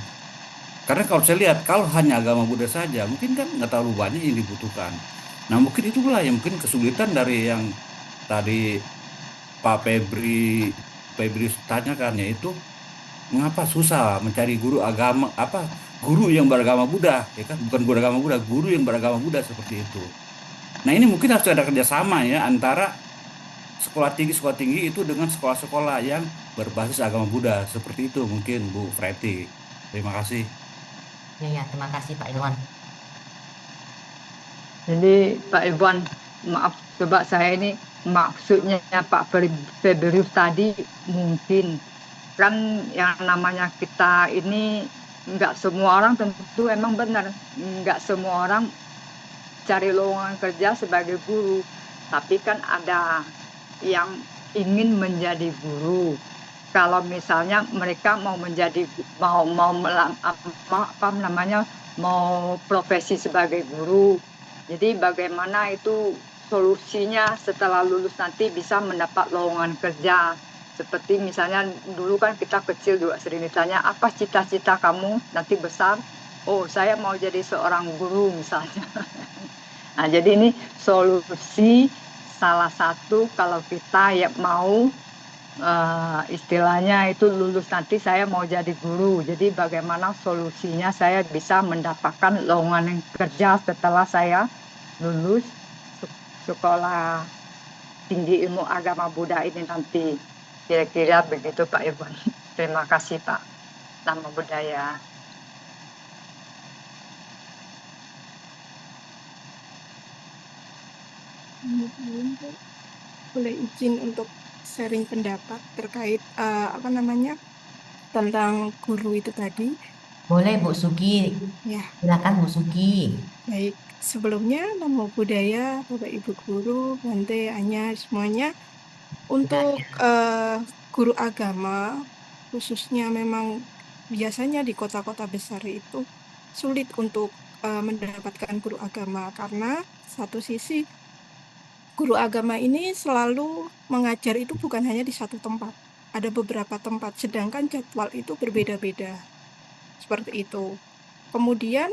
Karena kalau saya lihat, kalau hanya agama Buddha saja, mungkin kan nggak terlalu banyak yang dibutuhkan. Nah mungkin itulah yang mungkin kesulitan dari yang tadi Pak Febri tanyakan, yaitu mengapa susah mencari guru agama guru yang beragama Buddha, ya kan, bukan guru agama Buddha, guru yang beragama Buddha seperti itu. Nah ini mungkin harus ada kerjasama ya antara sekolah tinggi itu dengan sekolah-sekolah yang berbasis agama Buddha seperti itu mungkin Bu Preti. Terima kasih. Ya, terima kasih Pak Irwan. Jadi Pak Irwan, maaf coba saya ini maksudnya Pak Feberius tadi mungkin kan yang namanya kita ini nggak semua orang tentu emang benar, nggak semua orang cari lowongan kerja sebagai guru, tapi kan ada yang ingin menjadi guru. Kalau misalnya mereka mau menjadi mau profesi sebagai guru, jadi bagaimana itu solusinya setelah lulus nanti bisa mendapat lowongan kerja. Seperti misalnya dulu kan kita kecil juga sering ditanya, apa cita-cita kamu nanti besar? Oh, saya mau jadi seorang guru misalnya. Nah, jadi ini solusi salah satu kalau kita ya mau istilahnya itu lulus nanti saya mau jadi guru. Jadi bagaimana solusinya saya bisa mendapatkan lowongan kerja setelah saya lulus sekolah tinggi ilmu agama Buddha ini nanti. Kira-kira begitu Pak Irwan. Terima kasih Pak. Nama budaya. Boleh izin untuk sharing pendapat terkait apa namanya tentang guru itu tadi. Boleh Bu Sugi, Ya, silakan Bu Sugi. baik. Sebelumnya namo budaya, Bapak Ibu guru, Bante, Anya, semuanya. Untuk guru agama, khususnya memang biasanya di kota-kota besar itu sulit untuk mendapatkan guru agama karena satu sisi guru agama ini selalu mengajar itu bukan hanya di satu tempat, ada beberapa tempat, sedangkan jadwal itu berbeda-beda. Seperti itu. Kemudian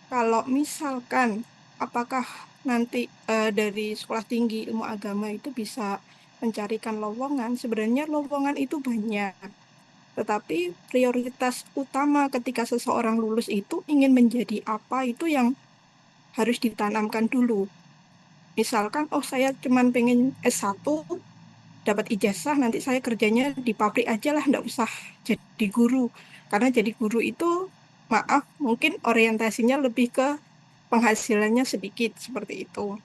kalau misalkan apakah nanti dari sekolah tinggi ilmu agama itu bisa mencarikan lowongan, sebenarnya lowongan itu banyak. Tetapi prioritas utama ketika seseorang lulus itu ingin menjadi apa itu yang harus ditanamkan dulu. Misalkan, oh saya cuman pengen S1, dapat ijazah, nanti saya kerjanya di pabrik aja lah, nggak usah jadi guru. Karena jadi guru itu, maaf, mungkin orientasinya lebih ke penghasilannya sedikit, seperti itu.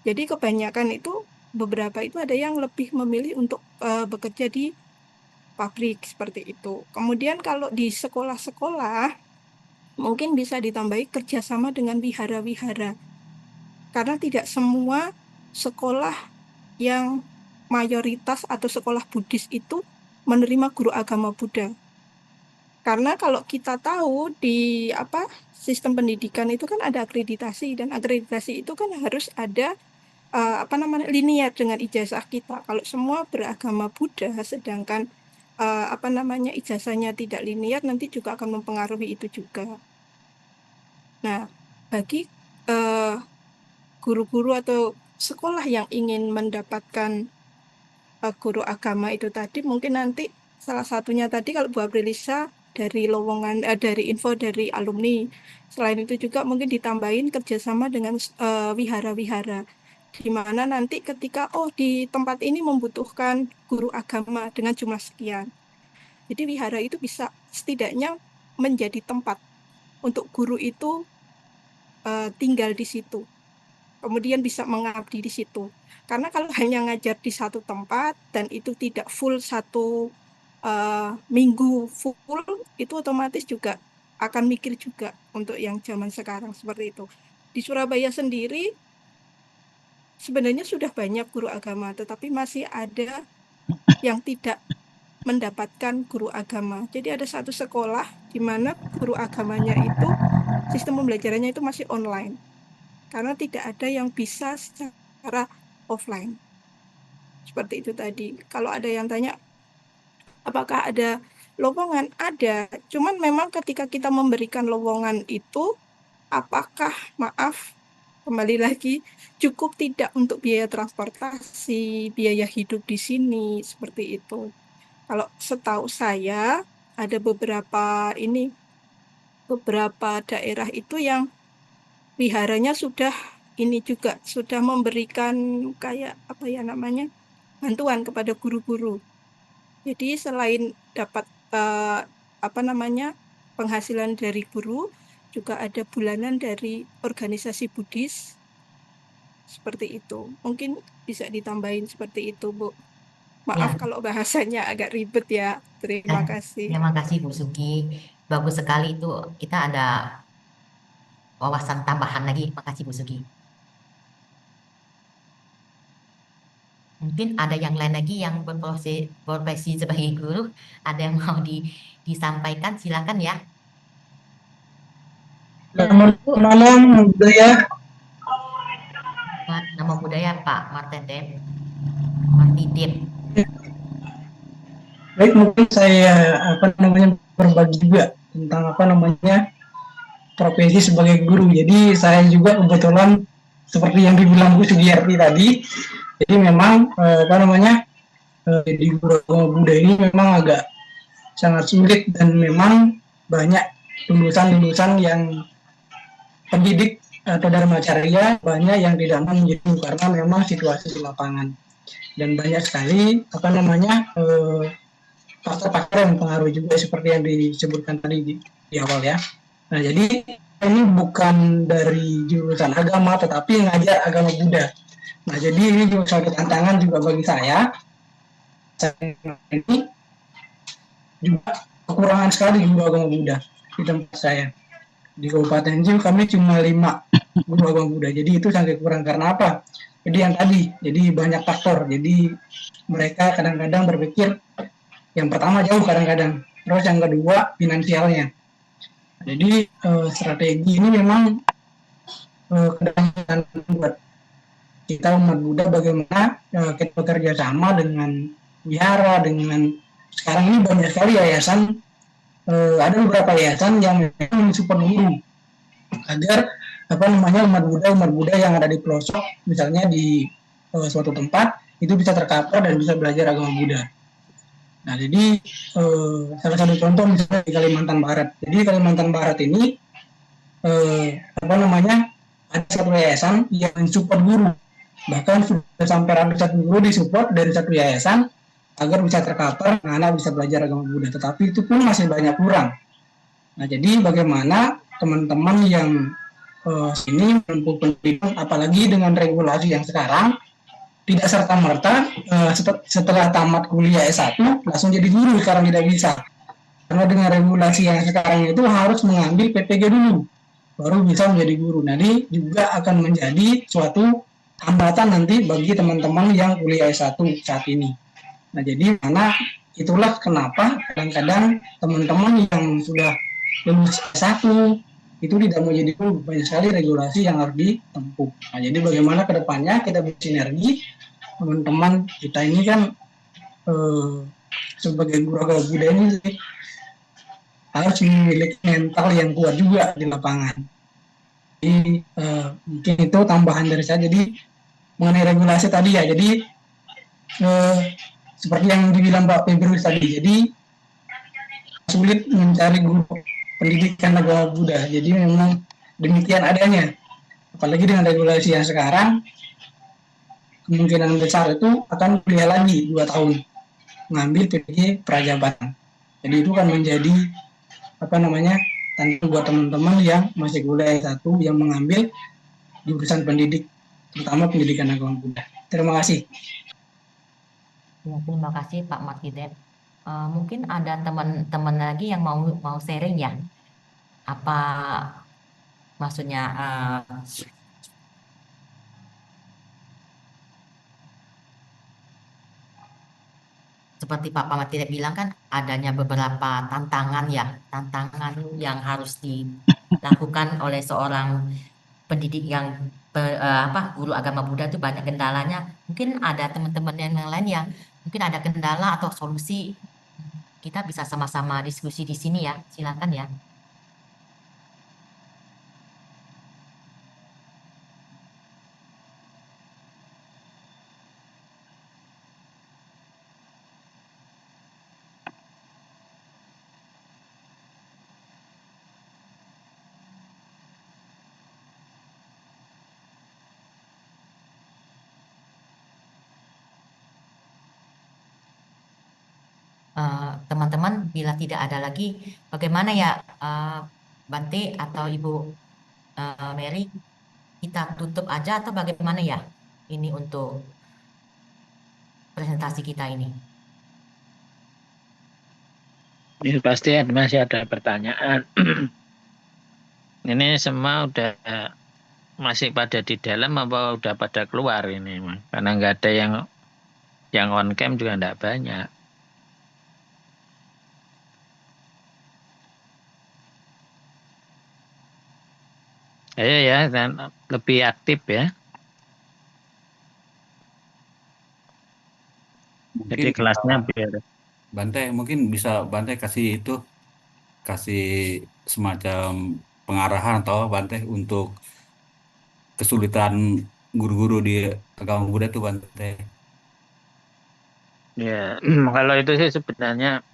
Jadi kebanyakan itu, beberapa itu ada yang lebih memilih untuk bekerja di pabrik, seperti itu. Kemudian kalau di sekolah-sekolah, mungkin bisa ditambahi kerjasama dengan wihara-wihara. Karena tidak semua sekolah yang mayoritas atau sekolah Buddhis itu menerima guru agama Buddha. Karena kalau kita tahu di sistem pendidikan itu kan ada akreditasi, dan akreditasi itu kan harus ada linear dengan ijazah kita. Kalau semua beragama Buddha sedangkan ijazahnya tidak linear, nanti juga akan mempengaruhi itu juga. Nah, bagi guru-guru atau sekolah yang ingin mendapatkan guru agama itu tadi, mungkin nanti salah satunya tadi kalau Bu Aprilisa dari lowongan dari info dari alumni. Selain itu juga mungkin ditambahin kerjasama dengan wihara-wihara, di mana nanti ketika di tempat ini membutuhkan guru agama dengan jumlah sekian. Jadi wihara itu bisa setidaknya menjadi tempat untuk guru itu tinggal di situ. Kemudian bisa mengabdi di situ. Karena kalau hanya ngajar di satu tempat dan itu tidak full satu minggu full, itu otomatis juga akan mikir juga untuk yang zaman sekarang seperti itu. Di Surabaya sendiri sebenarnya sudah banyak guru agama, tetapi masih ada yang tidak mendapatkan guru agama. Jadi ada satu sekolah di mana guru agamanya itu sistem pembelajarannya itu masih online. Karena tidak ada yang bisa secara offline. Seperti itu tadi. Kalau ada yang tanya, apakah ada lowongan? Ada. Cuman memang ketika kita memberikan lowongan itu, apakah, kembali lagi, cukup tidak untuk biaya transportasi, biaya hidup di sini, seperti itu. Kalau setahu saya, ada beberapa daerah itu yang wiharanya sudah memberikan kayak bantuan kepada guru-guru. Jadi selain dapat penghasilan dari guru, juga ada bulanan dari organisasi Buddhis. Seperti itu. Mungkin bisa ditambahin seperti itu, Bu. Maaf kalau bahasanya agak ribet ya. Terima kasih. Terima kasih Bu Sugi. Bagus sekali itu, kita ada wawasan tambahan lagi. Makasih Bu Sugi. Mungkin ada yang lain lagi yang berprofesi sebagai guru, ada yang mau disampaikan, silakan ya. Nama budaya. Nama budaya Pak Martidep. Baik, mungkin saya berbagi juga tentang profesi sebagai guru. Jadi saya juga kebetulan seperti yang dibilang Bu Sugiyarti tadi, jadi memang jadi guru agama Buddha ini memang agak sangat sulit dan memang banyak lulusan-lulusan yang pendidik atau dharmacarya banyak yang tidak mau menjadi guru karena memang situasi di lapangan dan banyak sekali faktor-faktor yang mempengaruhi juga seperti yang disebutkan tadi di awal ya. Nah, jadi ini bukan dari jurusan agama tetapi ngajar agama Buddha. Nah, jadi ini juga suatu tantangan juga bagi saya. Ini juga kekurangan sekali guru agama Buddha di tempat saya. Di Kabupaten Jiu kami cuma 5 guru agama Buddha. Jadi itu sangat kurang karena apa? Jadi yang tadi, jadi banyak faktor. Jadi mereka kadang-kadang berpikir yang pertama jauh kadang-kadang, terus yang kedua finansialnya. Jadi strategi ini memang kadang-kadang buat kita umat Buddha bagaimana kita bekerja sama dengan wihara, dengan sekarang ini banyak sekali yayasan, ada beberapa yayasan yang memang mensupport guru agar umat Buddha yang ada di pelosok, misalnya di suatu tempat itu bisa tercover dan bisa belajar agama Buddha. Nah, jadi salah satu contoh misalnya di Kalimantan Barat. Jadi Kalimantan Barat ini ada satu yayasan yang mensupport guru. Bahkan sudah sampai ratusan guru disupport dari satu yayasan agar bisa tercover, anak bisa belajar agama Buddha. Tetapi itu pun masih banyak kurang. Nah, jadi bagaimana teman-teman yang ini menempuh pendidikan, apalagi dengan regulasi yang sekarang, tidak serta-merta setelah tamat kuliah S1 langsung jadi guru, sekarang tidak bisa. Karena dengan regulasi yang sekarang itu harus mengambil PPG dulu, baru bisa menjadi guru. Nah, ini juga akan menjadi suatu hambatan nanti bagi teman-teman yang kuliah S1 saat ini. Nah, jadi itulah kenapa kadang-kadang teman-teman yang sudah lulus S1 itu tidak mau jadi guru, banyak sekali regulasi yang harus ditempuh. Nah, jadi bagaimana kedepannya kita bersinergi, teman-teman kita ini kan sebagai guru agama Buddha ini harus memiliki mental yang kuat juga di lapangan. Jadi mungkin itu tambahan dari saya. Jadi mengenai regulasi tadi ya, jadi seperti yang dibilang Pak Pebrus tadi, jadi sulit mencari guru pendidikan agama Buddha. Jadi memang demikian adanya. Apalagi dengan regulasi yang sekarang, kemungkinan besar itu akan kuliah lagi 2 tahun, mengambil PPG Prajabatan. Jadi itu kan menjadi tantangan buat teman-teman yang masih kuliah S1 yang mengambil jurusan pendidik, terutama pendidikan agama Buddha. Terima kasih. Ya, terima kasih Pak Markidet. Mungkin ada teman-teman lagi yang mau sharing ya. Apa maksudnya seperti Pak Markidet bilang kan adanya beberapa tantangan yang harus dilakukan oleh seorang pendidik yang guru agama Buddha itu banyak kendalanya. Mungkin ada teman-teman yang lain yang mungkin ada kendala atau solusi. Kita bisa sama-sama diskusi di sini ya. Silakan ya. Teman-teman, bila tidak ada lagi, bagaimana ya Bante atau Ibu Mary, kita tutup aja atau bagaimana ya ini untuk presentasi kita ini? Ini pasti masih ada pertanyaan. Ini semua udah masih pada di dalam apa udah pada keluar ini, karena nggak ada yang on cam juga nggak banyak. Ayo ya, dan lebih aktif ya. Jadi kelasnya biar Bante mungkin bisa Bante kasih semacam pengarahan atau Bante untuk kesulitan guru-guru di agama Buddha tuh Bante. Ya, kalau itu sih sebenarnya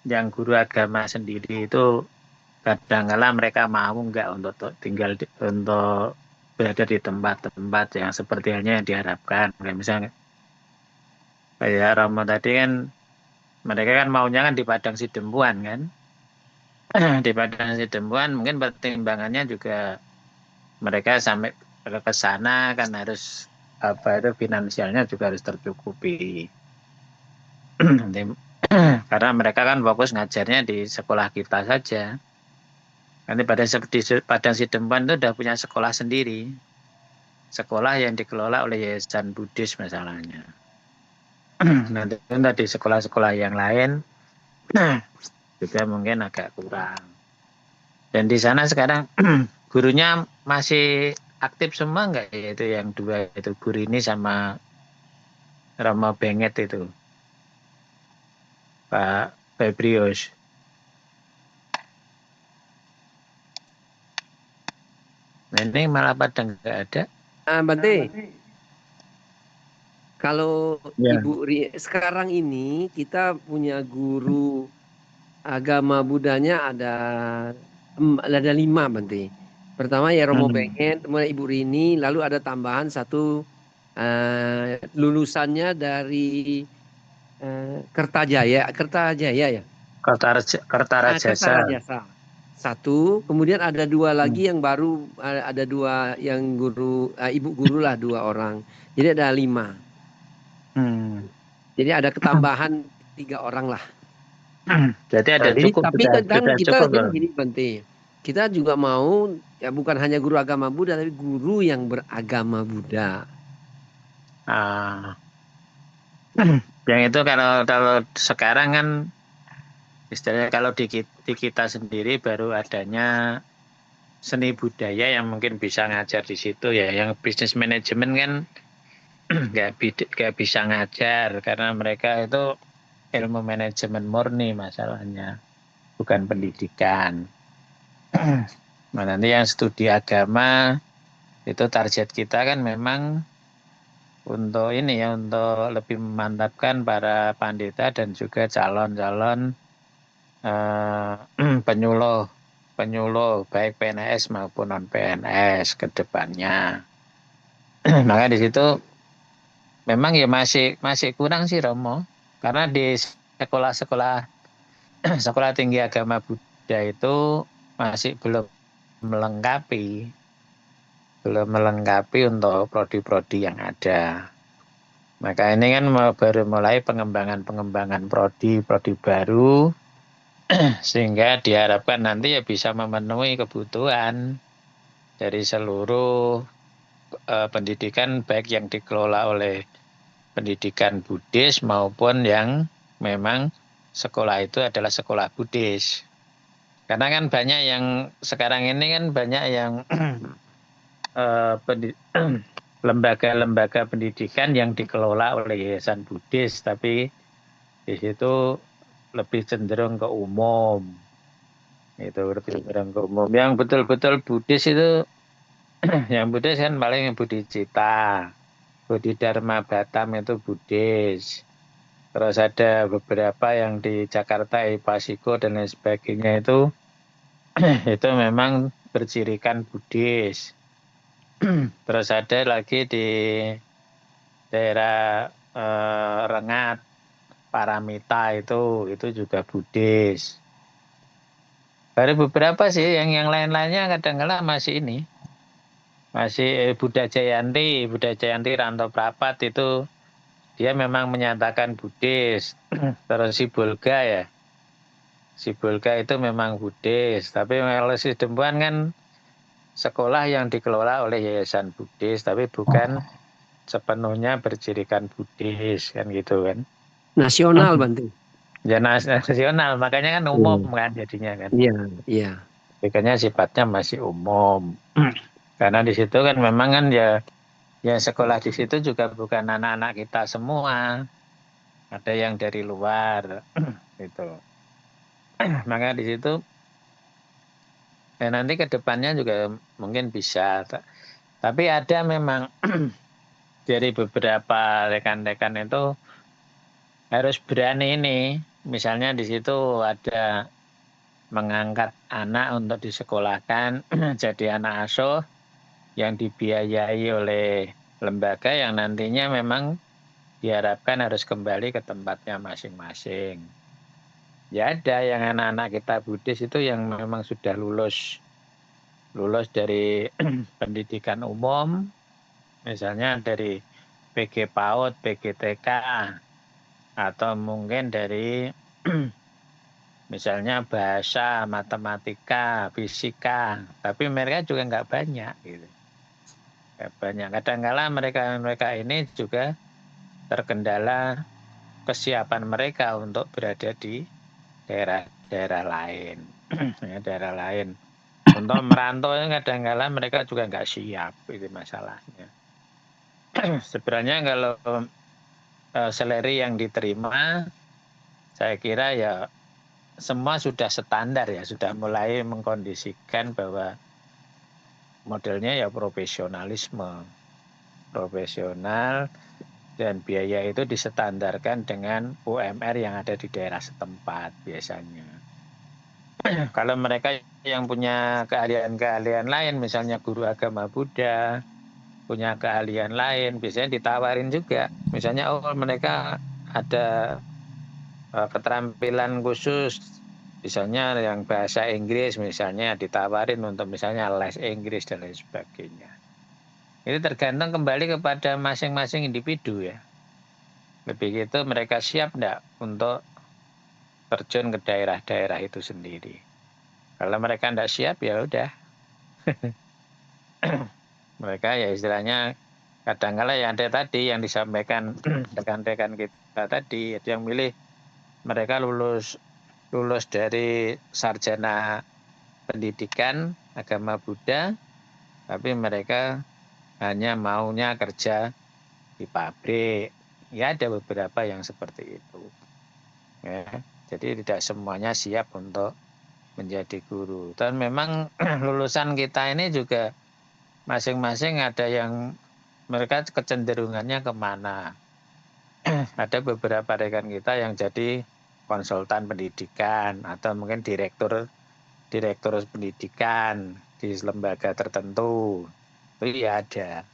yang guru agama sendiri itu kadang-kala mereka mau nggak untuk untuk berada di tempat-tempat yang seperti halnya yang diharapkan. Kayak misalnya kayak Romo tadi kan mereka kan maunya kan di Padang Sidempuan kan. Di Padang Sidempuan mungkin pertimbangannya juga mereka sampai ke sana kan harus apa itu finansialnya juga harus tercukupi. Nanti karena mereka kan fokus ngajarnya di sekolah kita saja. Nanti di Padang Sidempuan itu udah punya sekolah sendiri. Sekolah yang dikelola oleh Yayasan Buddhis masalahnya. Nanti di sekolah-sekolah yang lain juga mungkin agak kurang. Dan di sana sekarang gurunya masih aktif semua enggak? Yaitu yang dua itu guru ini sama Romo Benget itu, Pak Febrius. Nah, ini malah pada nggak ada. Bante, kalau Ya. sekarang ini kita punya guru agama Budanya ada 5 Bante. Pertama ya Romo Benget, kemudian Ibu Rini, lalu ada tambahan satu lulusannya dari Kertajaya ya. Kertarajasa. Satu, kemudian ada 2 lagi yang baru, ada 2 yang guru, ibu guru lah 2 orang. Jadi ada 5. Jadi ada ketambahan 3 orang lah. Jadi ada cukup. Tapi kan kita gini Bante, kita juga mau ya bukan hanya guru agama Buddha, tapi guru yang beragama Buddha. Yang itu kalau sekarang kan istilahnya kalau di kita sendiri baru adanya seni budaya yang mungkin bisa ngajar di situ ya. Yang bisnis manajemen kan nggak bisa ngajar karena mereka itu ilmu manajemen murni masalahnya, bukan pendidikan. Nah, nanti yang studi agama itu target kita kan memang untuk ini ya, untuk lebih memantapkan para pandita dan juga calon-calon penyuluh baik PNS maupun non PNS ke depannya. Maka di situ memang ya masih kurang sih Romo, karena di sekolah tinggi agama Buddha itu masih belum melengkapi untuk prodi-prodi yang ada. Maka ini kan baru mulai pengembangan prodi baru sehingga diharapkan nanti ya bisa memenuhi kebutuhan dari seluruh pendidikan baik yang dikelola oleh pendidikan Buddhis maupun yang memang sekolah itu adalah sekolah Buddhis. Karena kan banyak yang sekarang ini kan banyak yang lembaga-lembaga pendidikan yang dikelola oleh Yayasan Buddhis, tapi di situ lebih cenderung ke umum. Yang betul-betul Buddhis itu yang Buddhis kan paling Bodhicitta, Bodhidharma Batam itu Buddhis. Terus ada beberapa yang di Jakarta, Ipasiko dan lain sebagainya itu memang bercirikan Buddhis. Terus ada lagi di daerah Rengat, Paramita itu juga Buddhis. Baru beberapa sih yang lain-lainnya kadang-kadang masih Buddha Jayanti Ranto Prapat itu dia memang menyatakan Buddhis. Terus si Bulga itu memang Buddhis, tapi kalau Sidempuan kan sekolah yang dikelola oleh Yayasan Buddhis, tapi bukan sepenuhnya bercirikan Buddhis kan gitu kan. Nasional Bante. Ya nasional, makanya kan umum kan jadinya kan. Iya. Makanya sifatnya masih umum. Karena di situ kan memang kan ya sekolah di situ juga bukan anak-anak kita semua. ada yang dari luar gitu. Maka di situ nanti ke depannya juga mungkin bisa. Tapi ada memang dari beberapa rekan-rekan itu harus berani ini. Misalnya di situ ada mengangkat anak untuk disekolahkan jadi anak asuh yang dibiayai oleh lembaga yang nantinya memang diharapkan harus kembali ke tempatnya masing-masing. Ya ada yang anak-anak kita Buddhis itu yang memang sudah lulus dari pendidikan umum, misalnya dari PG PAUD, PG TK, atau mungkin dari misalnya bahasa, matematika, fisika, tapi mereka juga nggak banyak gitu. Nggak banyak. Kadang-kala mereka ini juga terkendala kesiapan mereka untuk berada di daerah lain. Ya, daerah lain. Untuk merantau kadang-kala mereka juga nggak siap, itu masalahnya. Sebenarnya kalau salary yang diterima, saya kira ya semua sudah standar ya, sudah mulai mengkondisikan bahwa modelnya ya profesionalisme. Profesional dan biaya itu distandarkan dengan UMR yang ada di daerah setempat biasanya. Kalau mereka yang punya keahlian-keahlian lain, misalnya guru agama Buddha, punya keahlian lain, biasanya ditawarin juga. Misalnya, oh mereka ada keterampilan khusus, misalnya yang bahasa Inggris, misalnya ditawarin untuk misalnya les Inggris dan lain sebagainya. Itu tergantung kembali kepada masing-masing individu ya. Lebih gitu mereka siap enggak untuk terjun ke daerah-daerah itu sendiri. Kalau mereka enggak siap ya udah. Mereka ya istilahnya kadang-kala yang ada tadi yang disampaikan rekan-rekan kita tadi, itu yang milih mereka lulus dari sarjana pendidikan agama Buddha, tapi mereka hanya maunya kerja di pabrik. Ya ada beberapa yang seperti itu. Ya, jadi tidak semuanya siap untuk menjadi guru. Dan memang lulusan kita ini juga masing-masing ada yang mereka kecenderungannya kemana. Ada beberapa rekan kita yang jadi konsultan pendidikan atau mungkin direktur pendidikan di lembaga tertentu. Itu ya ada.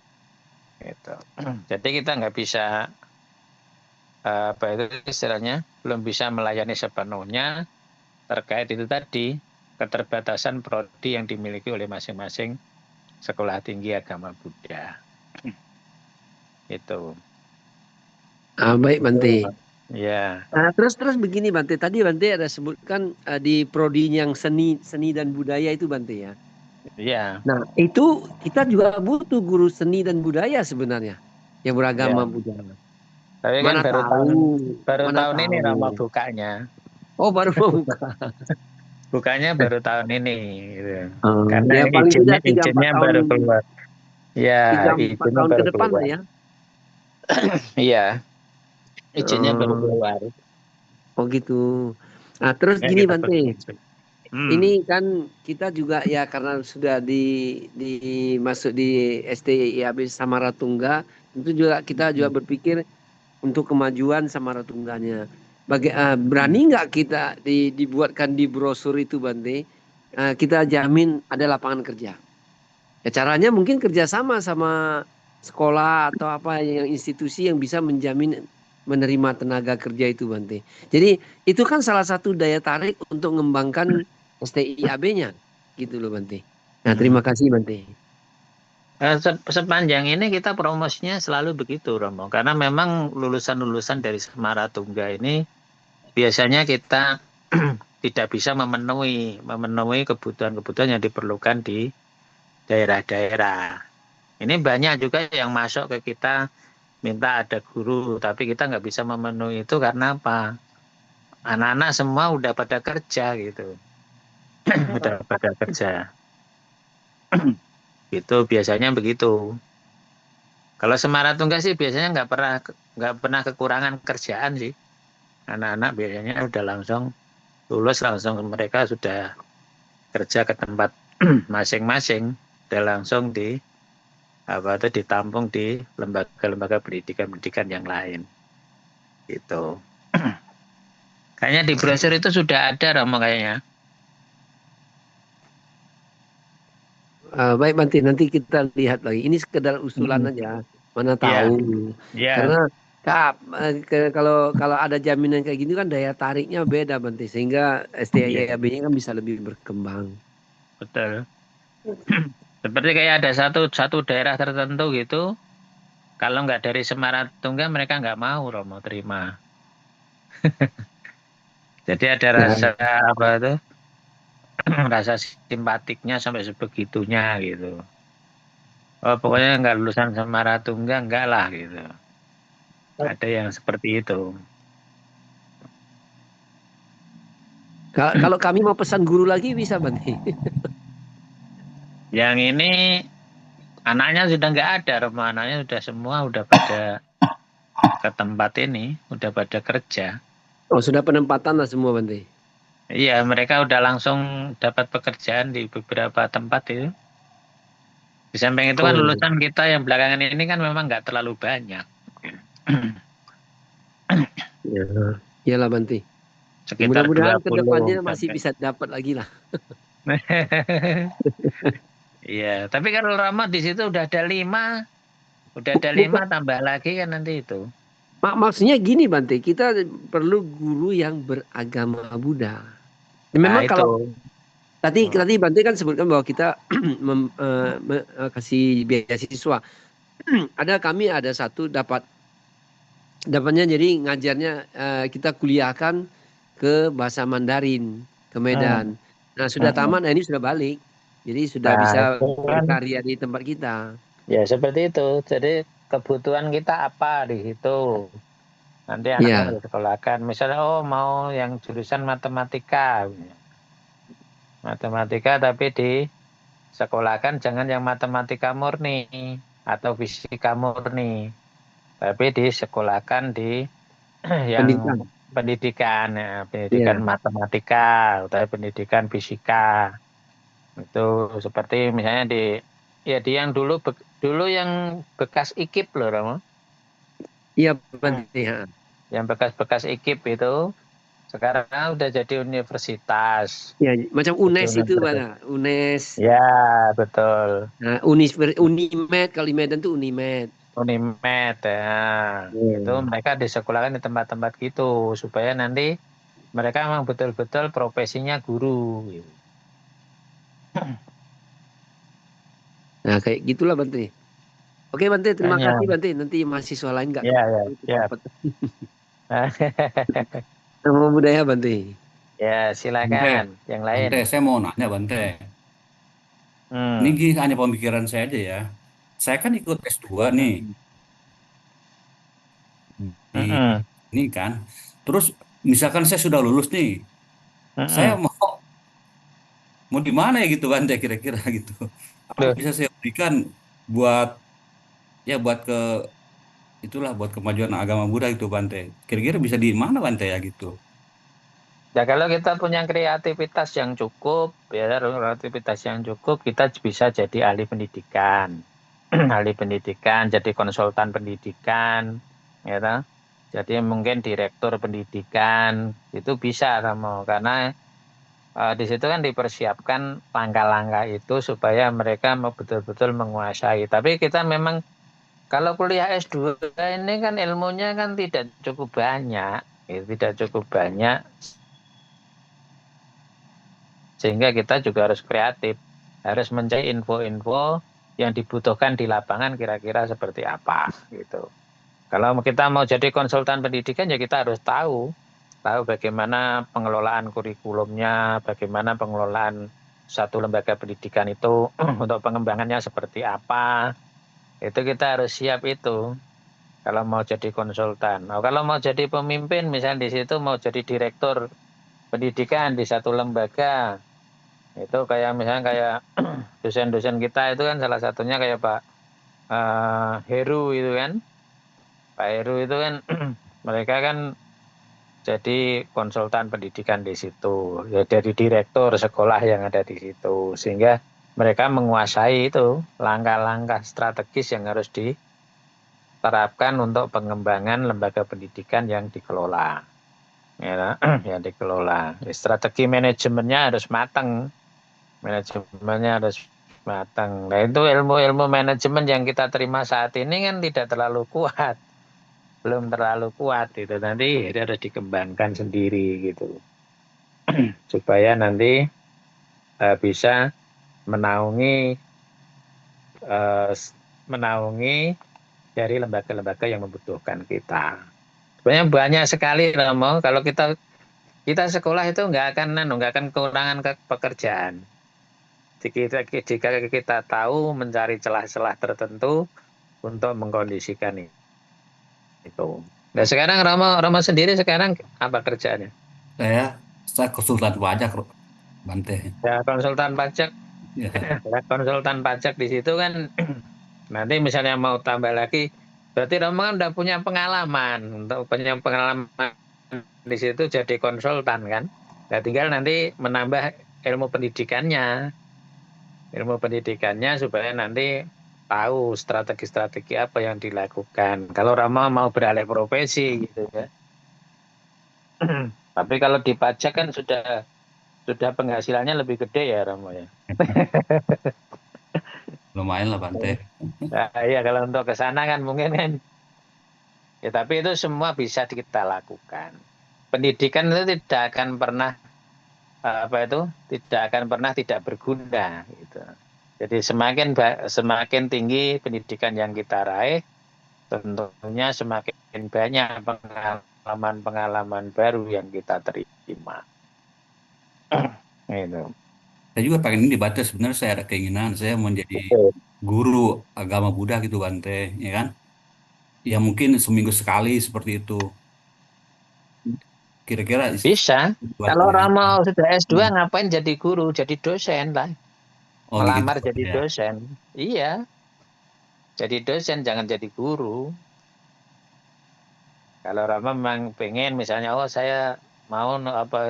Gitu. Jadi kita nggak bisa apa itu istilahnya belum bisa melayani sepenuhnya terkait itu tadi keterbatasan prodi yang dimiliki oleh masing-masing sekolah tinggi agama Buddha. Itu. Baik Bante. Ya. Nah, terus begini Bante, tadi Bante ada sebutkan di prodi yang seni dan budaya itu Bante ya. Iya. Nah, itu kita juga butuh guru seni dan budaya sebenarnya yang beragama Ya. Buddha. Tapi kan baru tahun ini Rama bukanya. Oh, baru mau buka. Bukanya baru tahun ini gitu. Karena ya, paling tidak izinnya baru keluar. Ya, 3-4 tahun ke depan lah ya. Iya. Izinnya baru keluar. Oh gitu. Nah, terus Ya, gini Bante. Ini kan kita juga ya karena sudah masuk di STIAB Samaratungga, tentu juga kita juga berpikir untuk kemajuan Samaratungganya. Berani nggak kita dibuatkan di brosur itu Bante? Kita jamin ada lapangan kerja. Ya caranya mungkin kerjasama sama sekolah atau apa yang institusi yang bisa menjamin menerima tenaga kerja itu Bante. Jadi itu kan salah satu daya tarik untuk mengembangkan STIAB-nya gitu loh Bante. Nah terima kasih Bante. Sepanjang ini kita promosinya selalu begitu Romo, karena memang lulusan-lulusan dari Samaratungga ini biasanya kita tidak bisa memenuhi kebutuhan-kebutuhan yang diperlukan di daerah-daerah. Ini banyak juga yang masuk ke kita minta ada guru, tapi kita nggak bisa memenuhi itu karena apa? Anak-anak semua udah pada kerja gitu. Udah pada kerja. Itu biasanya begitu. Kalau Samaratungga sih biasanya nggak pernah kekurangan kerjaan sih. anak-anak biasanya udah langsung lulus, langsung mereka sudah kerja ke tempat masing-masing, udah langsung ditampung di lembaga-lembaga pendidikan yang lain gitu. Kayaknya di brosur itu sudah ada, Romo, kayaknya. Baik Bante, nanti kita lihat lagi. Ini sekedar usulan aja, mana Iya, tahu. iya, Karena kalau ada jaminan kayak gini kan daya tariknya beda Bante, sehingga iya, STIAB-nya kan bisa lebih berkembang. betul. Seperti kayak ada satu daerah tertentu gitu, kalau nggak dari Semaratungga mereka nggak mau, Romo, terima. Jadi ada rasa apa itu, rasa simpatiknya sampai sebegitunya gitu. Oh, pokoknya nggak lulusan Semaratungga enggak lah gitu. Ada yang seperti itu. Kalau kami mau pesan guru lagi bisa Bante. Yang ini anaknya sudah nggak ada, Romo, anaknya sudah semua udah pada ke tempat ini, udah pada kerja. Oh, sudah penempatan lah semua Bante. Iya, mereka udah langsung dapat pekerjaan di beberapa tempat itu. Di samping itu kan lulusan kita yang belakangan ini kan memang nggak terlalu banyak. Ya, iyalah Bante. Sekitar Mudah-mudahan 20 kedepannya masih sampai. bisa dapat lagi lah. Iya, tapi kalau Rama di situ udah ada 5 tambah lagi kan nanti itu. Maksudnya gini Bante, kita perlu guru yang beragama Buddha. Memang kalau tadi Bante kan sebutkan bahwa kita kasih beasiswa. Kami ada satu dapatnya jadi ngajarnya kita kuliahkan ke bahasa Mandarin ke Medan. Nah sudah tamat, nah ini sudah balik, jadi sudah bisa berkarya di tempat kita. Ya seperti itu. Jadi kebutuhan kita apa di situ. Nanti anaknya disekolahkan. Misalnya mau yang jurusan matematika. Matematika tapi disekolahkan jangan yang matematika murni atau fisika murni. Tapi disekolahkan di yang pendidikan matematika atau pendidikan fisika. Itu seperti misalnya di yang dulu yang bekas IKIP loh, Romo. Iya, Bante. Yang bekas-bekas IKIP itu sekarang udah jadi universitas. Ya, macam UNES itu mana? UNES. Ya, betul. Nah, Unimed, kalau di Medan tuh Unimed. Unimed, ya. Itu mereka disekolahkan di tempat-tempat gitu supaya nanti mereka memang betul-betul profesinya guru. Nah, kayak gitulah Bante. Oke Bante, terima kasih Bante. Nanti mahasiswa lain nggak dapat. Nama budaya Bante. Ya, silakan. Yang lain. Bante, saya mau nanya Bante. Ini hanya pemikiran saya aja ya. Saya kan ikut S2 nih. Ini kan. Terus misalkan saya sudah lulus nih. Saya mau di mana ya gitu Bante kira-kira gitu. Apa bisa saya berikan buat buat kemajuan agama Buddha itu Bante. Kira-kira bisa di mana Bante ya gitu. Ya kalau kita punya kreativitas yang cukup, kita bisa jadi ahli pendidikan. Ahli pendidikan, jadi konsultan pendidikan, ya toh? Jadi mungkin direktur pendidikan, itu bisa Romo, karena di situ kan dipersiapkan langkah-langkah itu supaya mereka betul-betul menguasai. Tapi kita memang kalau kuliah S2 ini kan ilmunya kan tidak cukup banyak, sehingga kita juga harus kreatif, harus mencari info-info yang dibutuhkan di lapangan kira-kira seperti apa gitu. Kalau kita mau jadi konsultan pendidikan ya kita harus tahu bagaimana pengelolaan kurikulumnya, bagaimana pengelolaan satu lembaga pendidikan itu untuk pengembangannya seperti apa. Itu kita harus siap itu kalau mau jadi konsultan. Nah, kalau mau jadi pemimpin misalnya di situ mau jadi direktur pendidikan di satu lembaga, itu kayak misalnya dosen-dosen kita itu kan salah satunya kayak Pak Heru itu kan. Pak Heru itu kan mereka kan jadi konsultan pendidikan di situ, ya dari direktur sekolah yang ada di situ, sehingga mereka menguasai itu langkah-langkah strategis yang harus diterapkan untuk pengembangan lembaga pendidikan yang dikelola, ya, yang dikelola. Strategi manajemennya harus matang, manajemennya harus matang. Nah itu ilmu-ilmu manajemen yang kita terima saat ini kan tidak terlalu kuat. Belum terlalu kuat itu, nanti harus dikembangkan sendiri gitu supaya nanti bisa menaungi dari lembaga-lembaga yang membutuhkan kita. Sebenarnya banyak sekali Romo, kalau kita sekolah itu nggak akan kekurangan pekerjaan. Jika kita tahu mencari celah-celah tertentu untuk mengkondisikan itu. Nah sekarang Romo sendiri sekarang apa kerjaannya? Saya konsultan pajak, Bante. Ya konsultan pajak. Ya. Ya, konsultan pajak di situ kan nanti misalnya mau tambah lagi, berarti Romo kan udah punya pengalaman di situ jadi konsultan kan. Nah, tinggal nanti menambah ilmu pendidikannya supaya nanti tahu strategi-strategi apa yang dilakukan. Kalau Rama mau beralih profesi gitu ya. Tapi kalau di pajak kan sudah penghasilannya lebih gede ya Rama ya. Lumayan lah Bante. Nah, iya kalau untuk ke sana kan mungkin kan. Ya tapi itu semua bisa kita lakukan. Pendidikan itu tidak akan pernah tidak berguna gitu. Jadi semakin tinggi pendidikan yang kita raih, tentunya semakin banyak pengalaman-pengalaman baru yang kita terima. Itu. Saya juga pengen ini Bante, sebenarnya saya ada keinginan saya mau jadi guru agama Buddha gitu Bante, ya kan? Ya mungkin seminggu sekali seperti itu. Kira-kira bisa. Kalau Rama sudah S2 ngapain jadi guru, jadi dosen lah. Melamar gitu, jadi dosen. Iya. Jadi dosen, jangan jadi guru. Kalau Rama memang pengen misalnya, saya mau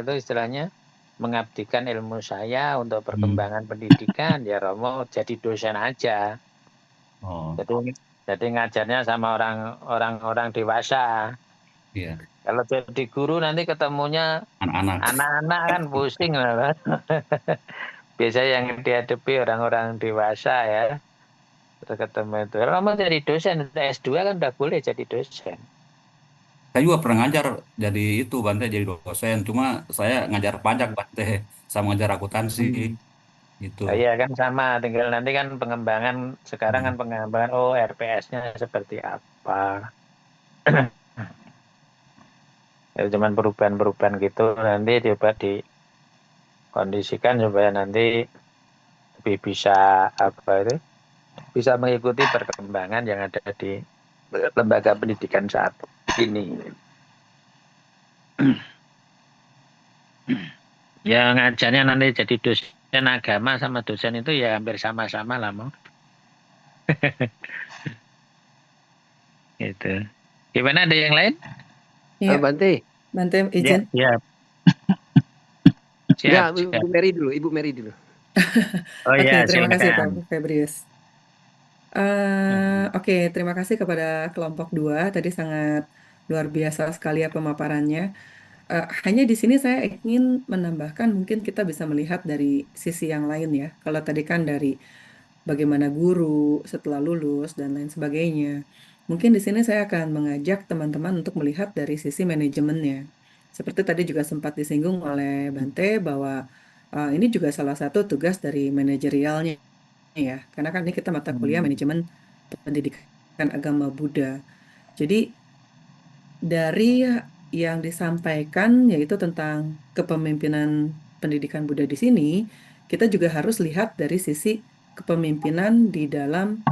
istilahnya mengabdikan ilmu saya untuk perkembangan pendidikan, ya Rama jadi dosen aja. Jadi ngajarnya sama orang-orang dewasa. Iya. Kalau jadi guru nanti ketemunya anak-anak kan pusing lah. Biasanya yang dihadapi orang-orang dewasa ya. Terus ketemu itu. Kalau mau jadi dosen, S2 kan udah boleh jadi dosen. Saya juga pernah ngajar jadi itu Bante, jadi dosen. Cuma saya ngajar pajak Bante, sama ngajar akuntansi. Gitu. Iya kan sama, tinggal nanti kan pengembangan sekarang kan pengembangan RPS-nya seperti apa. Ya, cuman perubahan-perubahan gitu nanti coba dikondisikan supaya nanti lebih bisa bisa mengikuti perkembangan yang ada di lembaga pendidikan saat ini. Ya ngajarnya nanti jadi dosen agama sama dosen itu ya hampir sama-sama lah mau. Gitu. Gimana, ada yang lain? Iya. Bante izin. Ya. Siap. Ibu Mary dulu. Oke, terima kasih Pak Febrius. Oke, terima kasih kepada kelompok 2. Tadi sangat luar biasa sekali ya pemaparannya. Hanya di sini saya ingin menambahkan mungkin kita bisa melihat dari sisi yang lain ya. Kalau tadi kan dari bagaimana guru setelah lulus dan lain sebagainya. Mungkin di sini saya akan mengajak teman-teman untuk melihat dari sisi manajemennya. Seperti tadi juga sempat disinggung oleh Bante bahwa ini juga salah satu tugas dari manajerialnya ya. Karena kan ini kita mata kuliah manajemen pendidikan agama Buddha. Jadi dari yang disampaikan yaitu tentang kepemimpinan pendidikan Buddha di sini, kita juga harus lihat dari sisi kepemimpinan di dalam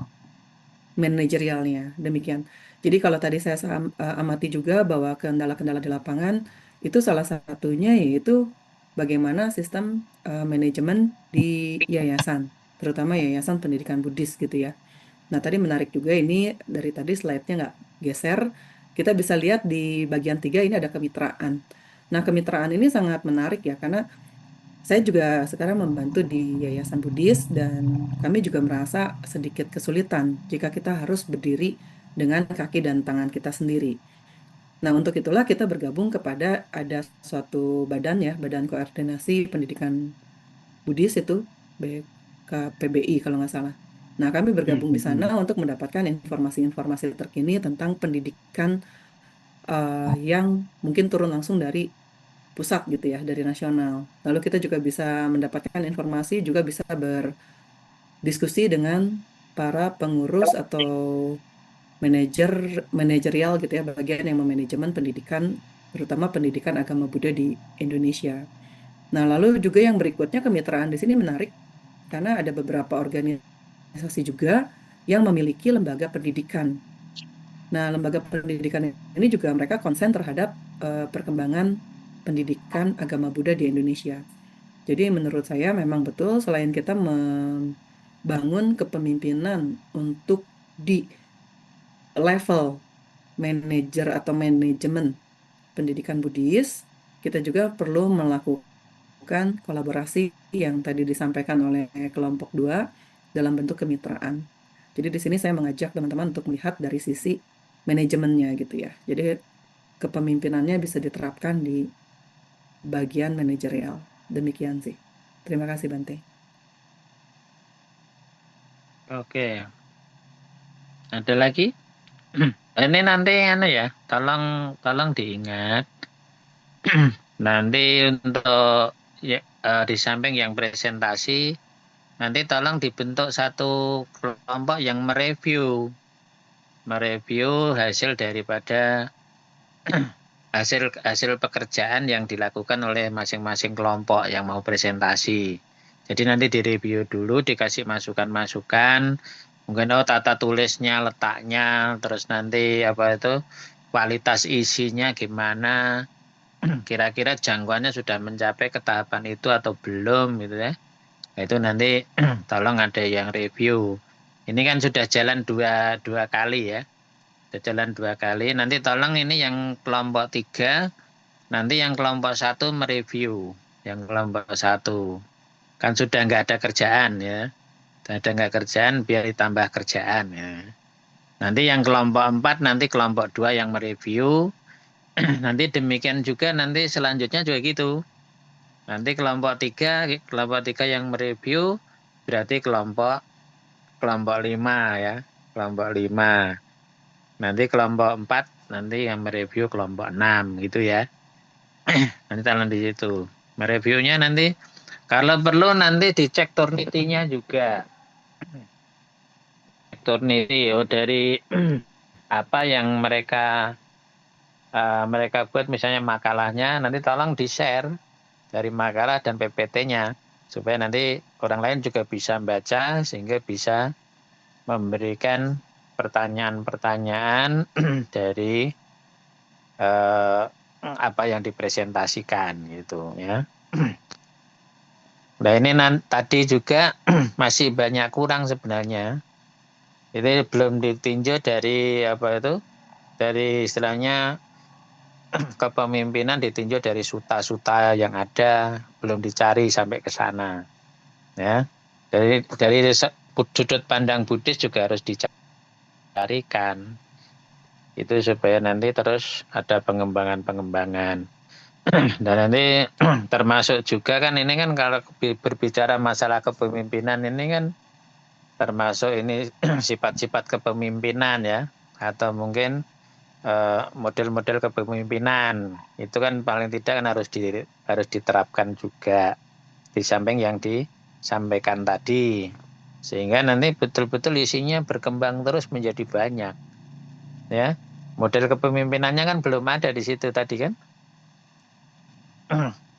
manajerialnya. Demikian. Jadi kalau tadi saya amati juga bahwa kendala-kendala di lapangan itu salah satunya yaitu bagaimana sistem manajemen di yayasan, terutama yayasan pendidikan Buddhis gitu ya. Nah tadi menarik juga ini dari tadi slide-nya nggak geser, kita bisa lihat di bagian 3 ini ada kemitraan. Nah, kemitraan ini sangat menarik ya, karena saya juga sekarang membantu di Yayasan Buddhis dan kami juga merasa sedikit kesulitan jika kita harus berdiri dengan kaki dan tangan kita sendiri. Nah, untuk itulah kita bergabung kepada ada suatu badan ya, Badan Koordinasi Pendidikan Buddhis itu, BKPBI kalau nggak salah. Nah, kami bergabung di sana untuk mendapatkan informasi-informasi terkini tentang pendidikan yang mungkin turun langsung dari pusat gitu ya, dari nasional. Lalu kita juga bisa mendapatkan informasi, juga bisa berdiskusi dengan para pengurus atau manajerial gitu ya, bagian yang memanajemen pendidikan, terutama pendidikan agama Buddha di Indonesia. Nah, lalu juga yang berikutnya kemitraan di sini menarik karena ada beberapa organisasi juga yang memiliki lembaga pendidikan. Nah, lembaga pendidikan ini juga mereka konsen terhadap perkembangan pendidikan agama Buddha di Indonesia. Jadi menurut saya memang betul selain kita membangun kepemimpinan untuk di level manajer atau manajemen pendidikan Buddhis, kita juga perlu melakukan kolaborasi yang tadi disampaikan oleh kelompok 2 dalam bentuk kemitraan. Jadi di sini saya mengajak teman-teman untuk melihat dari sisi manajemennya gitu ya. Jadi kepemimpinannya bisa diterapkan di bagian manajerial. Demikian sih. Terima kasih Bante. Oke. Ada lagi? Ini nanti ya, tolong diingat. Nanti untuk di samping yang presentasi, nanti tolong dibentuk satu kelompok yang mereview hasil daripada hasil pekerjaan yang dilakukan oleh masing-masing kelompok yang mau presentasi. Jadi nanti direview dulu, dikasih masukan-masukan, mungkin tata tulisnya, letaknya, terus nanti kualitas isinya gimana, kira-kira jangkauannya sudah mencapai ke tahapan itu atau belum gitu ya. Nah, itu nanti tolong ada yang review. Ini kan sudah jalan dua kali ya. Sudah jalan 2 kali. Nanti tolong ini yang kelompok 3, nanti yang kelompok 1 mereview. Yang kelompok 1. Kan sudah nggak ada kerjaan ya. Sudah nggak kerjaan, biar ditambah kerjaan ya. Nanti yang kelompok 4, nanti kelompok 2 yang mereview. Nanti demikian juga nanti selanjutnya juga gitu. Nanti kelompok 3 yang mereview berarti kelompok 5 ya. Kelompok 5. Nanti kelompok 4 nanti yang mereview kelompok 6 gitu ya. Nanti tolong di situ. Mereviewnya nanti kalau perlu nanti dicek Turnitin-nya juga. Turniti dari apa yang mereka buat misalnya makalahnya, nanti tolong di-share dari makalah dan PPT-nya supaya nanti orang lain juga bisa baca sehingga bisa memberikan pertanyaan-pertanyaan dari apa yang dipresentasikan gitu ya. Nah ini tadi juga masih banyak kurang sebenarnya. Itu belum ditinjau dari dari istilahnya kepemimpinan ditinjau dari suta-suta yang ada, belum dicari sampai ke sana. Ya. Dari sudut pandang Buddhis juga harus dicarikan. Itu supaya nanti terus ada pengembangan-pengembangan. Dan nanti termasuk juga kan ini kan kalau berbicara masalah kepemimpinan ini kan termasuk ini sifat-sifat kepemimpinan ya, atau mungkin model-model kepemimpinan itu kan paling tidak kan harus diterapkan juga di samping yang disampaikan tadi, sehingga nanti betul-betul isinya berkembang terus menjadi banyak ya. Model kepemimpinannya kan belum ada di situ tadi kan.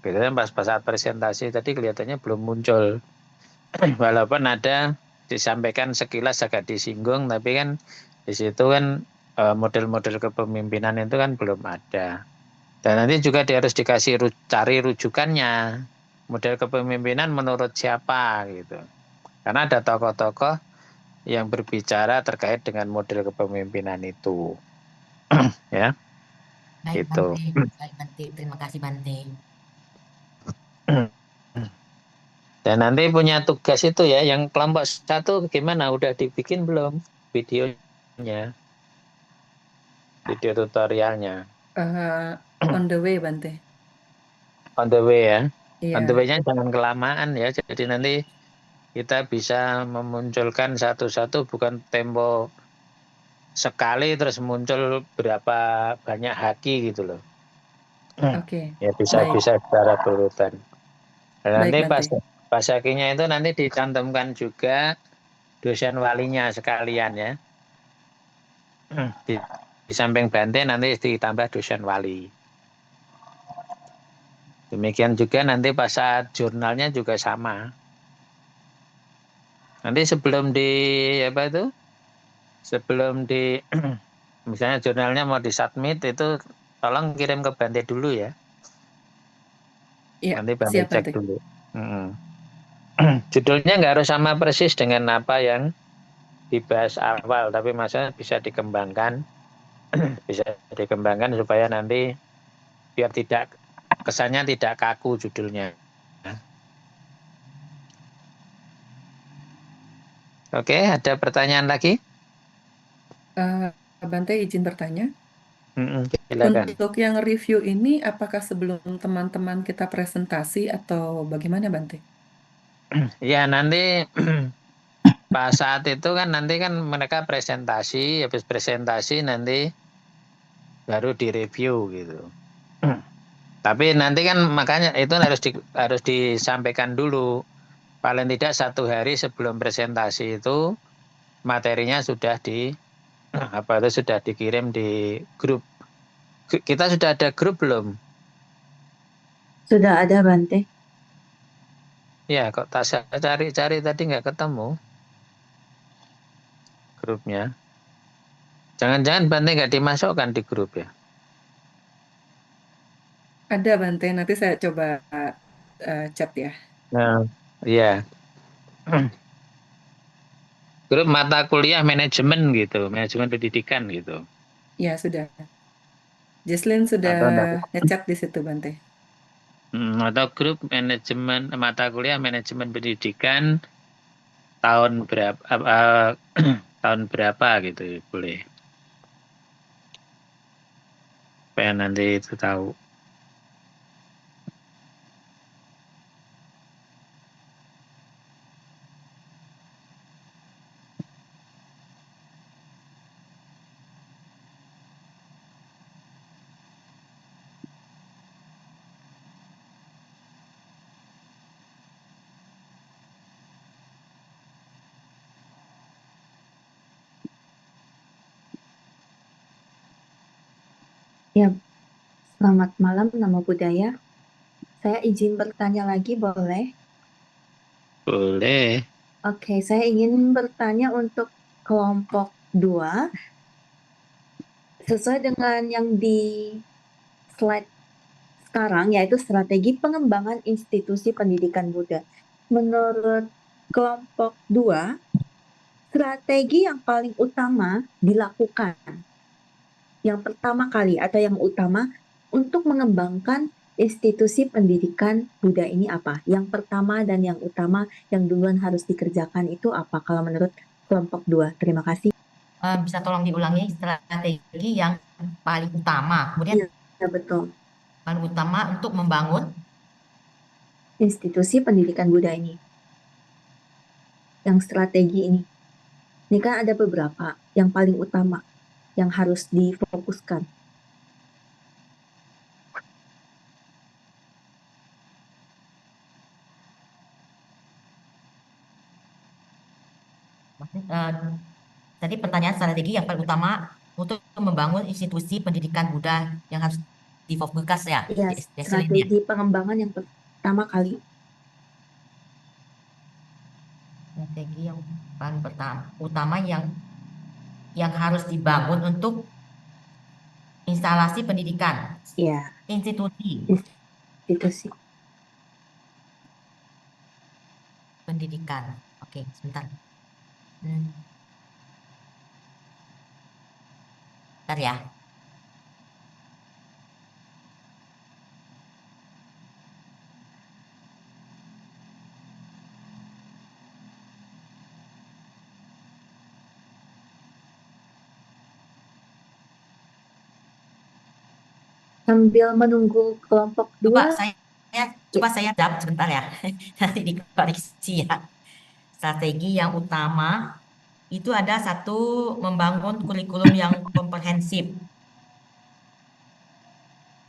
Kelihatannya pas saat presentasi tadi kelihatannya belum muncul. Walaupun ada disampaikan sekilas agak disinggung, tapi kan di situ kan model-model kepemimpinan itu kan belum ada. Dan nanti juga harus cari rujukannya. Model kepemimpinan menurut siapa gitu. Karena ada tokoh-tokoh yang berbicara terkait dengan model kepemimpinan itu. Ya, Baik itu. Bante, terima kasih Bante. Dan nanti punya tugas itu ya, yang kelompok 1 gimana? Udah dibikin belum videonya, video tutorialnya? On the way, Bante. On the way ya. On the Iya, way-nya jangan kelamaan ya. Jadi nanti kita bisa memunculkan satu-satu, bukan tempo sekali terus muncul berapa banyak haki gitu loh. oke. Ya Baik, bisa secara berurutan. Dan baik, nanti Bante. pas hakinya itu nanti dicantumkan juga dosen walinya sekalian ya. Di samping Bante nanti ditambah dosen wali. Demikian juga nanti pas saat jurnalnya juga sama. Nanti sebelum misalnya jurnalnya mau disubmit itu tolong kirim ke Bante dulu ya. Iya, Nanti Bante siap, cek Bante. dulu. Judulnya nggak harus sama persis dengan apa yang dibahas awal, tapi maksudnya bisa dikembangkan, supaya nanti biar kesannya tidak kaku judulnya. Oke, ada pertanyaan lagi? Bante izin bertanya. Silakan. Untuk yang review ini, apakah sebelum teman-teman kita presentasi atau bagaimana, Bante? Ya nanti pas saat itu kan nanti kan mereka presentasi, habis presentasi nanti baru direview gitu. Tapi nanti kan makanya itu harus disampaikan dulu. Paling tidak 1 hari sebelum presentasi itu materinya sudah sudah dikirim di grup. Kita sudah ada grup belum? Sudah ada Bante. Ya, kok Tasya cari-cari tadi nggak ketemu grupnya. Jangan-jangan Bante nggak dimasukkan di grup ya? Ada, Bante. Nanti saya coba chat ya. Nah, iya. Grup mata kuliah manajemen gitu, manajemen pendidikan gitu. Ya, sudah. Jesslyn sudah ngechat di situ, Bante. Atau grup manajemen mata kuliah manajemen pendidikan tahun berapa gitu boleh. Supaya nanti itu tahu. Ya, selamat malam Namo Buddhaya. Saya izin bertanya lagi boleh? Boleh. Oke, saya ingin bertanya untuk kelompok 2 sesuai dengan yang di slide sekarang, yaitu strategi pengembangan institusi pendidikan Buddha. Menurut kelompok 2, strategi yang paling utama dilakukan, yang pertama kali atau yang utama untuk mengembangkan institusi pendidikan Buddha ini apa? Yang pertama dan yang utama yang duluan harus dikerjakan itu apa kalau menurut kelompok 2? Terima kasih. Bisa tolong diulangi strategi yang paling utama. Kemudian Ya, betul. paling utama untuk membangun Institusi pendidikan Buddha ini. Yang strategi ini. Ini kan ada beberapa. Yang paling utama yang harus difokuskan. Tadi pertanyaan strategi yang paling utama untuk membangun institusi pendidikan Buddha yang harus difokuskan ya. Iya, strategi pengembangan yang pertama kali. Strategi yang paling utama yang harus dibangun untuk instalasi pendidikan. Iya. Institusi pendidikan. Oke, sebentar. Bentar ya. Sambil menunggu kelompok Coba 2, saya jawab sebentar ya. Nanti dikoreksi ya. Strategi yang utama itu ada satu, membangun kurikulum yang komprehensif.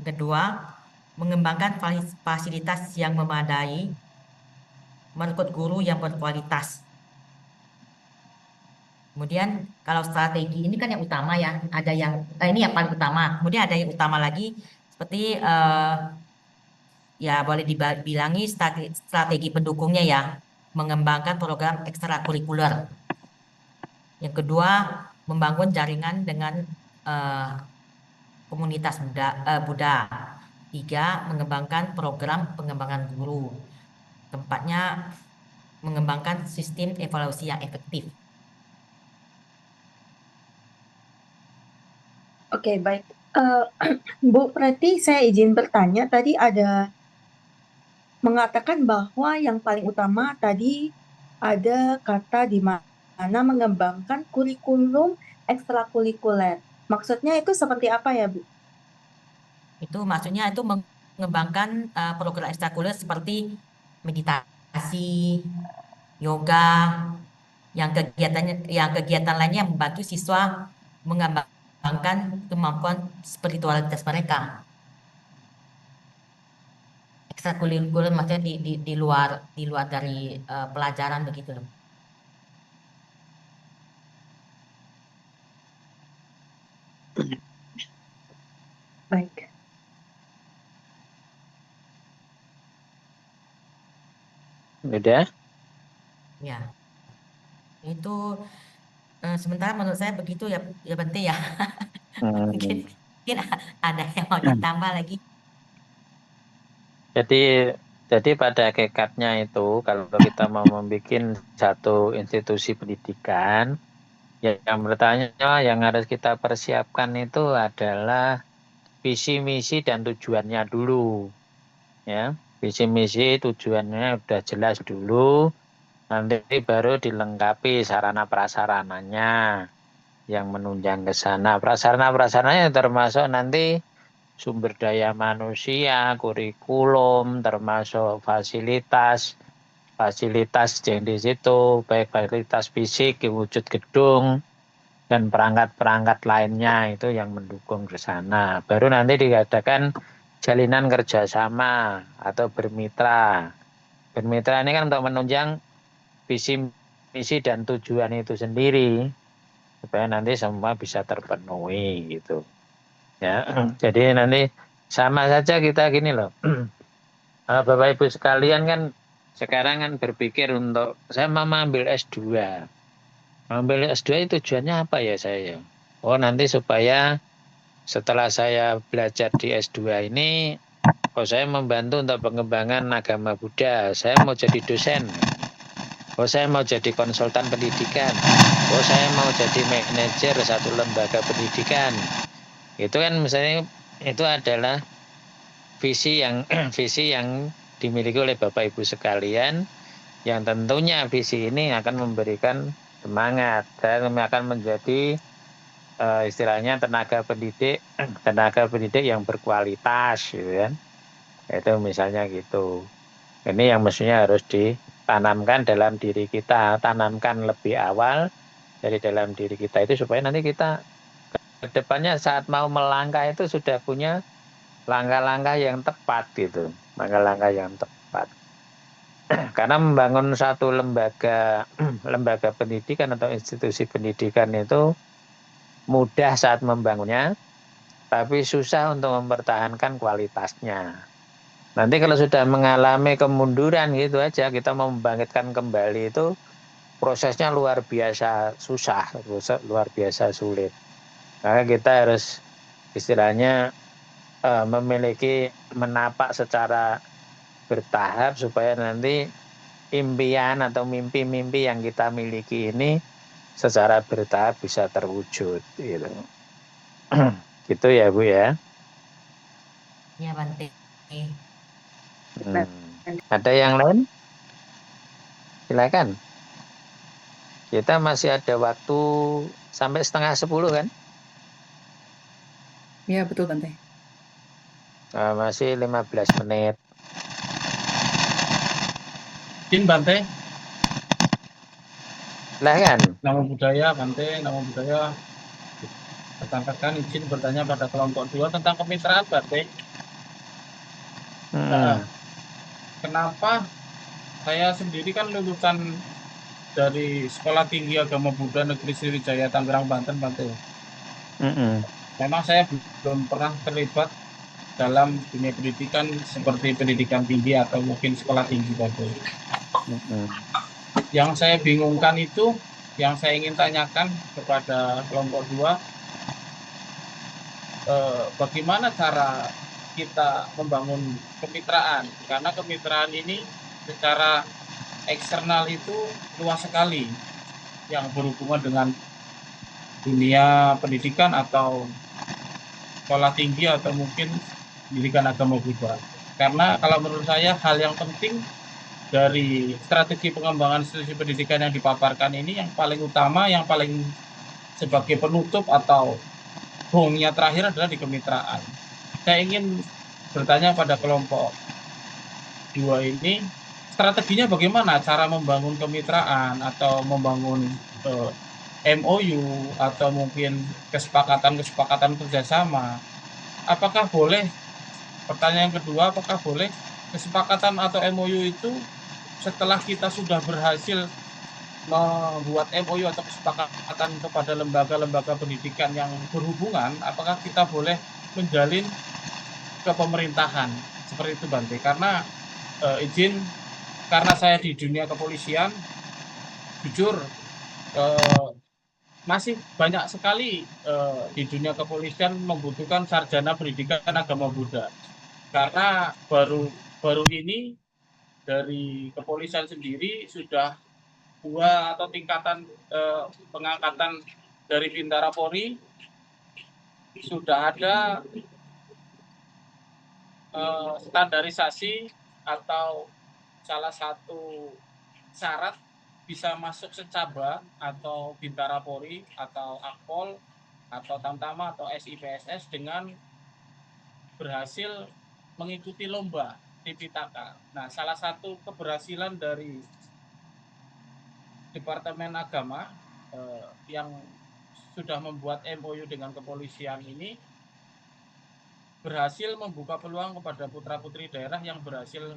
Kedua, mengembangkan fasilitas yang memadai, merekrut guru yang berkualitas. Kemudian kalau strategi ini kan yang utama ya, ada yang ini yang paling utama. Kemudian ada yang utama lagi seperti ya boleh dibilangi strategi pendukungnya ya, mengembangkan program ekstrakurikuler. Yang kedua, membangun jaringan dengan komunitas Buddha. Tiga, mengembangkan program pengembangan guru. Keempatnya, mengembangkan sistem evaluasi yang efektif. Oke, baik. Bu Preti, saya izin bertanya. Tadi ada mengatakan bahwa yang paling utama tadi ada kata di mana mengembangkan kurikulum ekstrakurikuler. Maksudnya itu seperti apa ya, Bu? Itu maksudnya itu mengembangkan program ekstrakurikuler seperti meditasi, yoga, yang kegiatan lainnya yang membantu siswa mengembangkan kemampuan spiritualitas mereka. Ekstrakurikuler maksudnya di luar dari pelajaran begitu loh. Baik. Udah? Ya, itu sementara menurut saya begitu ya, ya penting ya. Mungkin ada yang mau ditambah lagi. Jadi pada hakikatnya itu kalau kita mau membuat satu institusi pendidikan, yang bertanya yang harus kita persiapkan itu adalah visi misi dan tujuannya dulu, ya. Visi misi tujuannya udah jelas dulu, nanti baru dilengkapi sarana prasarananya yang menunjang ke sana. Prasarana-prasarananya termasuk nanti sumber daya manusia, kurikulum, termasuk fasilitas yang di situ, baik fasilitas fisik, wujud gedung, dan perangkat-perangkat lainnya itu yang mendukung ke sana. Baru nanti dikatakan jalinan kerjasama atau bermitra. Bermitra ini kan untuk menunjang visi, misi, dan tujuan itu sendiri, supaya nanti semua bisa terpenuhi gitu. Ya, jadi nanti sama saja kita gini loh. Bapak Ibu sekalian kan sekarang kan berpikir untuk saya mau ambil S2. Ambil S2 itu tujuannya apa ya saya? Oh, nanti supaya setelah saya belajar di S2 ini, oh saya membantu untuk pengembangan agama Buddha. Saya mau jadi dosen. Oh saya mau jadi konsultan pendidikan. Oh saya mau jadi manajer satu lembaga pendidikan. Itu kan misalnya itu adalah visi yang dimiliki oleh Bapak Ibu sekalian, yang tentunya visi ini akan memberikan semangat dan akan menjadi istilahnya tenaga pendidik yang berkualitas gitu kan. Itu misalnya gitu. Ini yang mestinya harus ditanamkan dalam diri kita, tanamkan lebih awal dari dalam diri kita itu supaya nanti kita ke depannya saat mau melangkah itu sudah punya langkah-langkah yang tepat gitu, langkah-langkah yang tepat. Karena membangun satu lembaga pendidikan atau institusi pendidikan itu mudah saat membangunnya, tapi susah untuk mempertahankan kualitasnya. Nanti kalau sudah mengalami kemunduran gitu aja, kita mau membangkitkan kembali itu prosesnya luar biasa susah, luar biasa sulit. Maka kita harus istilahnya memiliki menapak secara bertahap supaya nanti impian atau mimpi-mimpi yang kita miliki ini secara bertahap bisa terwujud gitu. Gitu ya Bu ya. Ya Bante. Ada yang lain? Silakan. Kita masih ada waktu sampai 9:30 kan? Ya betul Bante. Masih 15 menit. Izin Bante, Silahkan. nama budaya Bante, nama budaya. Rekan-rekan izin bertanya pada kelompok 2 tentang kemitraan Bante. Kenapa saya sendiri kan lulusan dari Sekolah Tinggi Agama Buddha Negeri Sriwijaya Tangerang Banten Bante. Memang saya belum pernah terlibat dalam dunia pendidikan seperti pendidikan tinggi atau mungkin sekolah tinggi Bante. Yang saya bingungkan itu, yang saya ingin tanyakan kepada kelompok 2, bagaimana cara kita membangun kemitraan, karena kemitraan ini secara eksternal itu luas sekali yang berhubungan dengan dunia pendidikan atau sekolah tinggi atau mungkin pendidikan agama Buddha. Karena kalau menurut saya hal yang penting dari strategi pengembangan institusi pendidikan yang dipaparkan ini, yang paling utama, yang paling sebagai penutup atau gongnya terakhir adalah di kemitraan. Saya ingin bertanya pada kelompok 2 ini, strateginya bagaimana cara membangun kemitraan atau membangun MOU atau mungkin kesepakatan kerjasama. Apakah boleh, pertanyaan kedua, apakah boleh kesepakatan atau MOU itu setelah kita sudah berhasil membuat MOU atau kesepakatan kepada lembaga-lembaga pendidikan yang berhubungan, apakah kita boleh menjalin ke pemerintahan seperti itu Bante? Karena izin, karena saya di dunia kepolisian, jujur masih banyak sekali di dunia kepolisian membutuhkan sarjana pendidikan agama Buddha. Karena baru ini dari kepolisian sendiri sudah 2 atau tingkatan pengangkatan dari Bintara Polri sudah ada standarisasi atau salah satu syarat bisa masuk secaba atau Bintara Polri atau Akpol atau Tamtama atau SIPSS dengan berhasil mengikuti lomba Tipitaka. Nah, salah satu keberhasilan dari Departemen Agama yang sudah membuat MOU dengan kepolisian ini berhasil membuka peluang kepada putra-putri daerah yang berhasil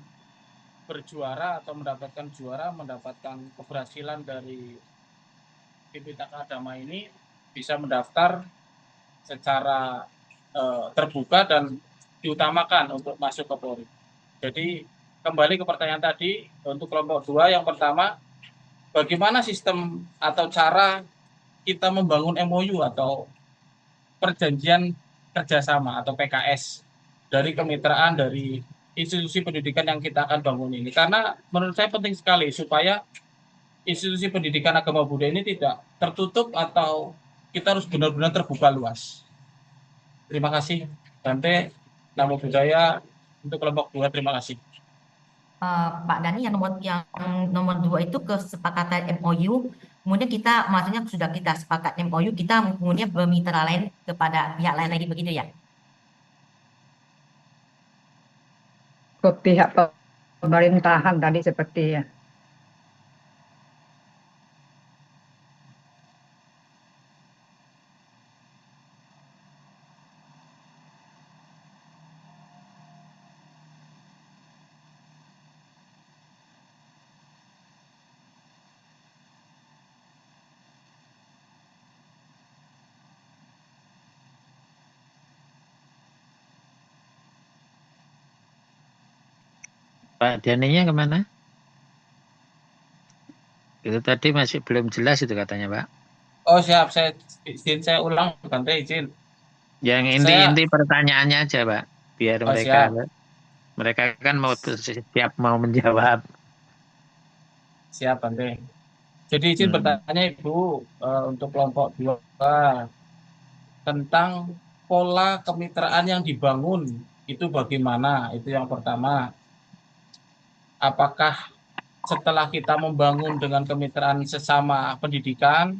berjuara atau mendapatkan juara, mendapatkan keberhasilan dari Tipitaka Dhamma ini bisa mendaftar secara terbuka dan diutamakan untuk masuk ke Polri. Jadi kembali ke pertanyaan tadi untuk kelompok 2, yang pertama, bagaimana sistem atau cara kita membangun MOU atau perjanjian kerjasama atau PKS dari kemitraan dari institusi pendidikan yang kita akan bangun ini. Karena menurut saya penting sekali supaya institusi pendidikan agama Buddha ini tidak tertutup atau kita harus benar-benar terbuka luas. Terima kasih Bante, Namo Buddhaya untuk kelompok 2, terima kasih. Pak Dani, yang nomor 2 itu kesepakatan MOU, kemudian kita maksudnya sudah kita sepakat MOU, kita kemudian bermitra lain kepada pihak lain lagi, begitu ya? Ke pihak pemerintahan tadi seperti ya. Pak Daninya kemana? Itu tadi masih belum jelas itu katanya Pak. Oh siap, saya ulang Bante, izin. Yang inti-inti pertanyaannya aja Pak, biar mereka kan mau siap mau menjawab. Siap Bante. Jadi izin bertanya Ibu untuk kelompok 2 tentang pola kemitraan yang dibangun itu bagaimana? Itu yang pertama. Apakah setelah kita membangun dengan kemitraan sesama pendidikan,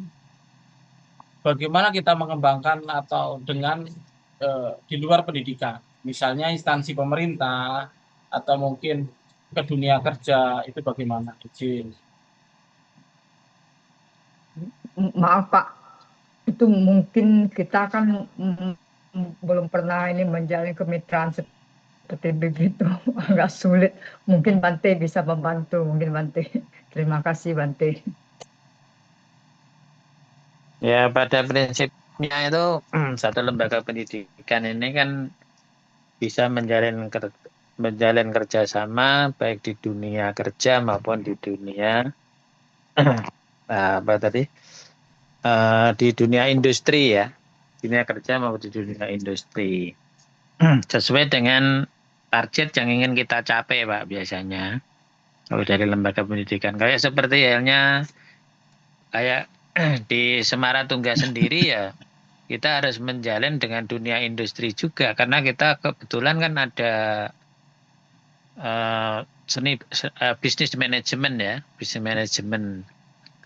bagaimana kita mengembangkan atau dengan di luar pendidikan, misalnya instansi pemerintah atau mungkin ke dunia kerja, itu bagaimana? Izin. Maaf Pak, itu mungkin kita kan belum pernah ini menjalin kemitraan seperti begitu, agak sulit. Mungkin Bante bisa membantu, mungkin Bante. Terima kasih Bante. Ya, pada prinsipnya itu satu lembaga pendidikan ini kan bisa menjalin kerjasama baik di dunia kerja maupun di dunia apa tadi di dunia industri ya, dunia kerja maupun di dunia industri sesuai dengan target yang ingin kita capai Pak biasanya kalau dari lembaga pendidikan kayak seperti halnya kayak di Semaratuga sendiri ya kita harus menjalin dengan dunia industri juga karena kita kebetulan kan ada bisnis manajemen ya, bisnis manajemen.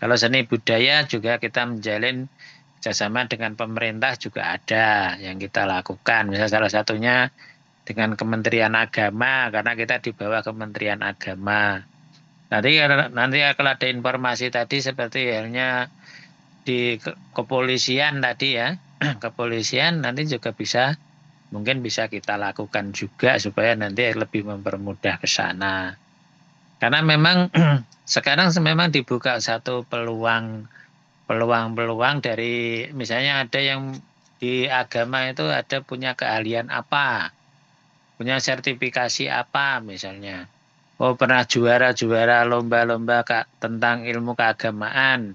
Kalau seni budaya juga kita menjalin kerjasama dengan pemerintah juga ada yang kita lakukan. Misalnya salah satunya dengan Kementerian Agama karena kita di bawah Kementerian Agama. Nanti kalau ada informasi tadi seperti halnya di kepolisian tadi ya, kepolisian nanti juga mungkin bisa kita lakukan juga supaya nanti lebih mempermudah ke sana. Karena memang sekarang memang dibuka satu peluang dari misalnya ada yang di agama itu ada punya keahlian apa, punya sertifikasi apa misalnya. Oh pernah juara lomba-lomba tentang ilmu keagamaan,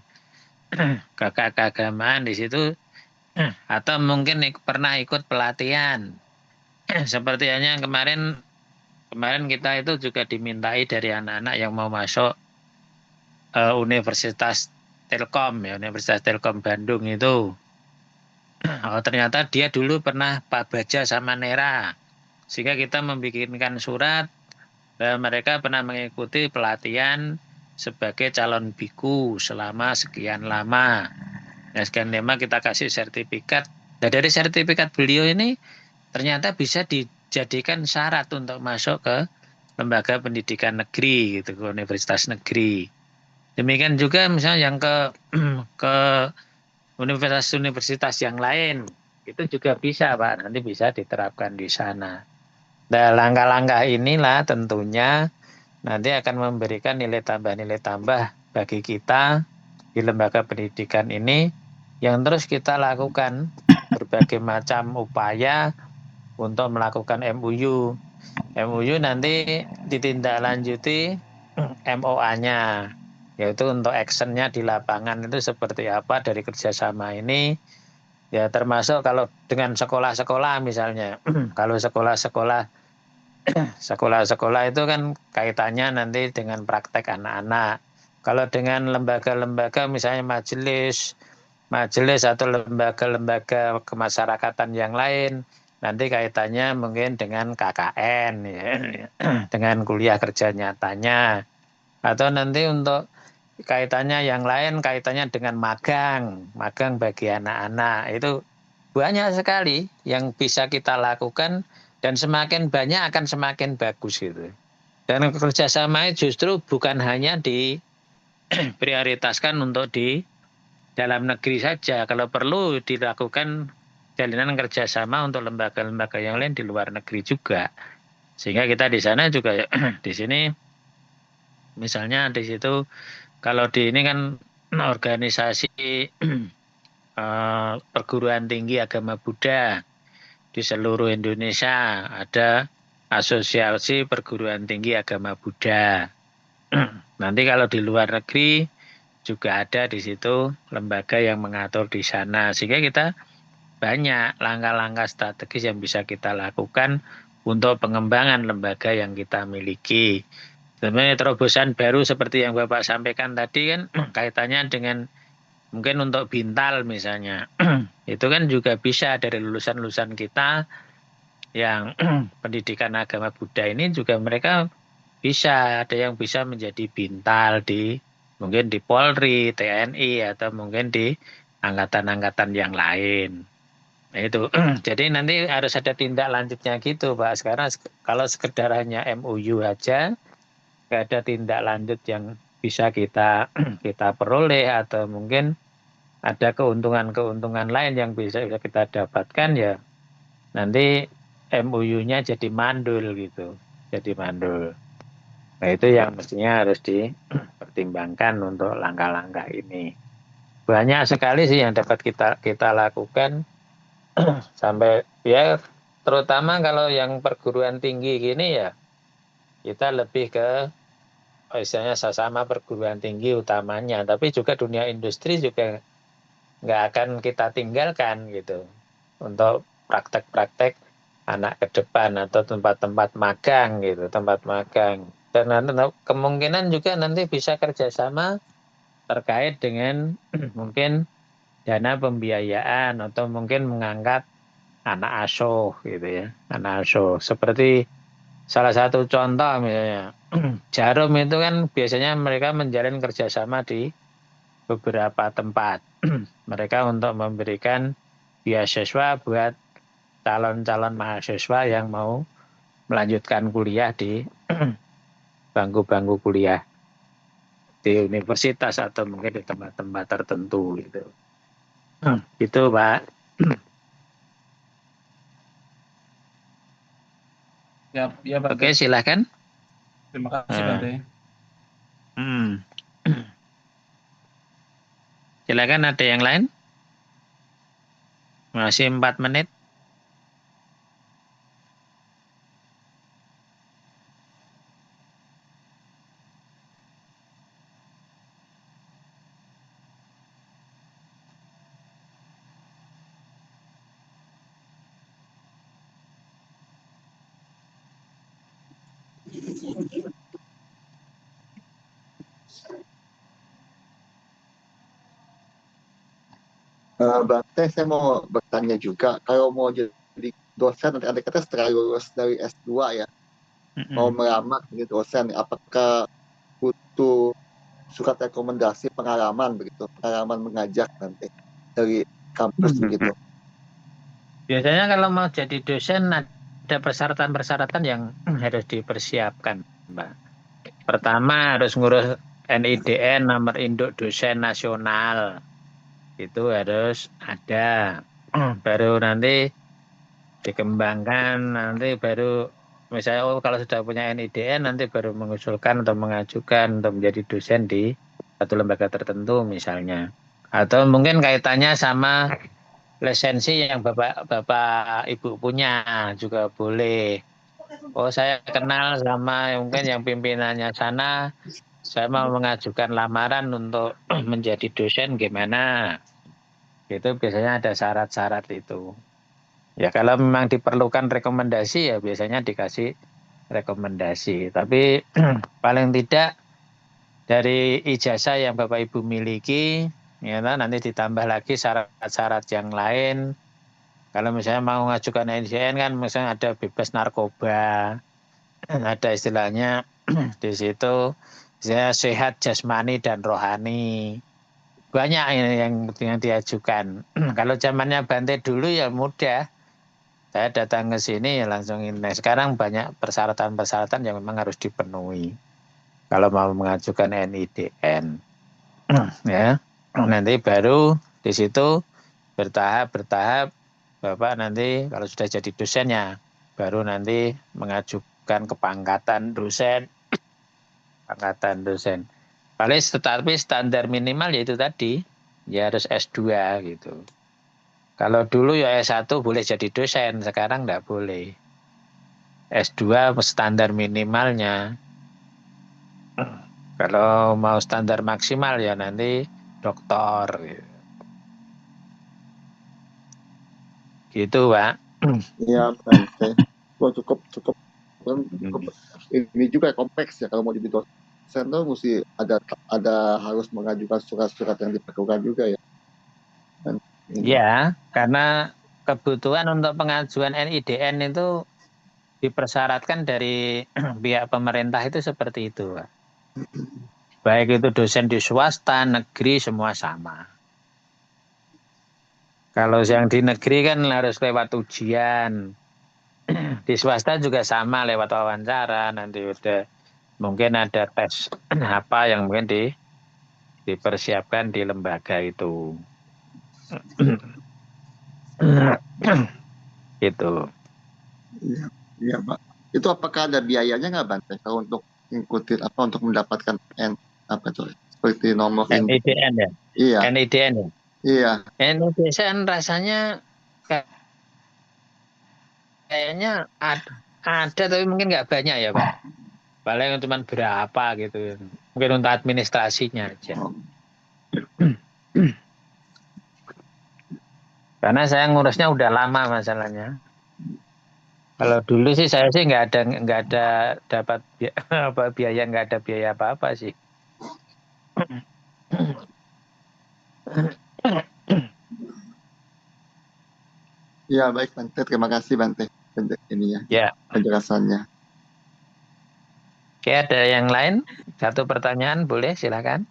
keagamaan di situ atau mungkin pernah ikut pelatihan. Seperti hanya kemarin kita itu juga dimintai dari anak-anak yang mau masuk Universitas Telkom ya, Universitas Telkom Bandung itu. Oh, ternyata dia dulu pernah Pak Baja sama Nera. Sehingga kita membikinkan surat mereka pernah mengikuti pelatihan sebagai calon biku selama sekian lama. Nah, sekian lama kita kasih sertifikat. Nah, dari sertifikat beliau ini ternyata bisa dijadikan syarat untuk masuk ke lembaga pendidikan negeri gitu, ke universitas negeri. Demikian juga misalnya yang ke universitas yang lain itu juga bisa Pak, nanti bisa diterapkan di sana. Nah, langkah-langkah inilah tentunya nanti akan memberikan nilai tambah bagi kita di lembaga pendidikan ini yang terus kita lakukan berbagai macam upaya untuk melakukan MOU. MOU nanti ditindaklanjuti MOA-nya, yaitu untuk actionnya di lapangan itu seperti apa dari kerjasama ini. Ya termasuk kalau dengan sekolah-sekolah misalnya, kalau sekolah-sekolah itu kan kaitannya nanti dengan praktek anak-anak. Kalau dengan lembaga-lembaga misalnya majelis atau lembaga-lembaga kemasyarakatan yang lain, nanti kaitannya mungkin dengan KKN, ya, dengan kuliah kerja nyatanya. Atau nanti untuk kaitannya yang lain, kaitannya dengan magang bagi anak-anak. Itu banyak sekali yang bisa kita lakukan dan semakin banyak akan semakin bagus gitu. Dan kerjasama justru bukan hanya diprioritaskan untuk di dalam negeri saja. Kalau perlu dilakukan jalinan kerjasama untuk lembaga-lembaga yang lain di luar negeri juga. Sehingga kita di sana juga di sini misalnya di situ kalau di ini kan organisasi perguruan tinggi agama Buddha di seluruh Indonesia ada asosiasi perguruan tinggi agama Buddha. Nanti kalau di luar negeri juga ada di situ lembaga yang mengatur di sana. Sehingga kita banyak langkah-langkah strategis yang bisa kita lakukan untuk pengembangan lembaga yang kita miliki. Sebenarnya terobosan baru seperti yang Bapak sampaikan tadi kan kaitannya dengan mungkin untuk Bintal misalnya. Itu kan juga bisa dari lulusan-lulusan kita yang pendidikan agama Buddha ini juga mereka bisa, ada yang bisa menjadi Bintal mungkin di Polri, TNI, atau mungkin di angkatan-angkatan yang lain. Nah, itu. Jadi nanti harus ada tindak lanjutnya gitu, Pak. Sekarang kalau sekedar hanya MOU aja, nggak ada tindak lanjut yang bisa kita kita peroleh atau mungkin ada keuntungan-keuntungan lain yang bisa kita dapatkan ya nanti MOU-nya jadi mandul gitu, jadi mandul. Nah itu yang mestinya harus dipertimbangkan untuk langkah-langkah ini. Banyak sekali sih yang dapat kita lakukan sampai ya terutama kalau yang perguruan tinggi gini ya kita lebih ke misalnya sesama perguruan tinggi utamanya, tapi juga dunia industri juga nggak akan kita tinggalkan gitu untuk praktek-praktek anak ke depan atau tempat-tempat magang gitu, tempat magang. Dan kemungkinan juga nanti bisa kerjasama terkait dengan mungkin dana pembiayaan atau mungkin mengangkat anak asuh gitu ya, anak asuh. Seperti salah satu contoh misalnya Jarum itu kan biasanya mereka menjalin kerjasama di beberapa tempat. Mereka untuk memberikan beasiswa buat calon-calon mahasiswa yang mau melanjutkan kuliah di bangku-bangku kuliah di universitas atau mungkin di tempat-tempat tertentu gitu. Itu Pak. Ya Pak. Oke, silakan. Terima kasih Bante. Silakan ada yang lain? Masih 4 menit. Bante, saya mau bertanya juga, kalau mau jadi dosen nanti adik-adik setelah lulus dari S2 ya, mau melamar jadi dosen, apakah butuh surat rekomendasi pengalaman begitu, pengalaman mengajar nanti dari kampus begitu? Biasanya kalau mau jadi dosen ada persyaratan-persyaratan yang harus dipersiapkan, Mbak. Pertama harus ngurus NIDN, nomor induk dosen nasional. Itu harus ada. Baru nanti dikembangkan, nanti baru misalnya kalau sudah punya NIDN nanti baru mengusulkan atau mengajukan untuk menjadi dosen di satu lembaga tertentu misalnya. Atau mungkin kaitannya sama lisensi yang Bapak Ibu punya juga boleh. Oh saya kenal sama mungkin yang pimpinannya sana, saya mau mengajukan lamaran untuk menjadi dosen gimana? Itu biasanya ada syarat-syarat itu. Ya kalau memang diperlukan rekomendasi ya biasanya dikasih rekomendasi. Tapi paling tidak dari ijazah yang Bapak Ibu miliki, ya nanti ditambah lagi syarat-syarat yang lain. Kalau misalnya mau mengajukan NIDN kan misalnya ada bebas narkoba, ada istilahnya di situ saya sehat jasmani dan rohani. Banyak yang diajukan. Kalau zamannya Bante dulu ya mudah. Saya datang ke sini ya langsung ini. Sekarang banyak persyaratan-persyaratan yang memang harus dipenuhi. Kalau mau mengajukan NIDN. Ya. Nanti baru di situ bertahap Bapak nanti kalau sudah jadi dosennya baru nanti mengajukan kepangkatan dosen. Pangkatan dosen. Paling tetapi standar minimal yaitu tadi ya harus S2 gitu. Kalau dulu ya S1 boleh jadi dosen, sekarang enggak boleh. S2 standar minimalnya. Kalau mau standar maksimal ya nanti doktor. Gitu, Pak. Iya, Bante. Oh, cukup ini juga kompleks ya kalau mau jadi dosen tuh mesti ada harus mengajukan surat-surat yang diperlukan juga ya. Ya, karena kebutuhan untuk pengajuan NIDN itu dipersyaratkan dari pihak pemerintah itu seperti itu, Pak. Baik itu dosen di swasta, negeri, semua sama. Kalau yang di negeri kan harus lewat ujian. Di swasta juga sama lewat wawancara, nanti udah mungkin ada tes apa yang mungkin dipersiapkan di lembaga itu. Gitu. Iya, iya Pak. Itu apakah ada biayanya nggak Bante kalau untuk ngikutin apa untuk mendapatkan apa itu seperti nomor NIDN ya? Iya, NIDN ya? iya. NIDN rasanya kayaknya ada tapi mungkin nggak banyak ya Pak. Paling cuma berapa gitu. Mungkin untuk administrasinya aja. Karena saya ngurusnya udah lama masalahnya. Kalau dulu sih saya sih nggak ada dapat biaya, nggak ada biaya apa-apa sih. Ya baik Bante, terima kasih Bante ininya Ya. penjelasannya. Oke, ada yang lain? Satu pertanyaan boleh, silakan.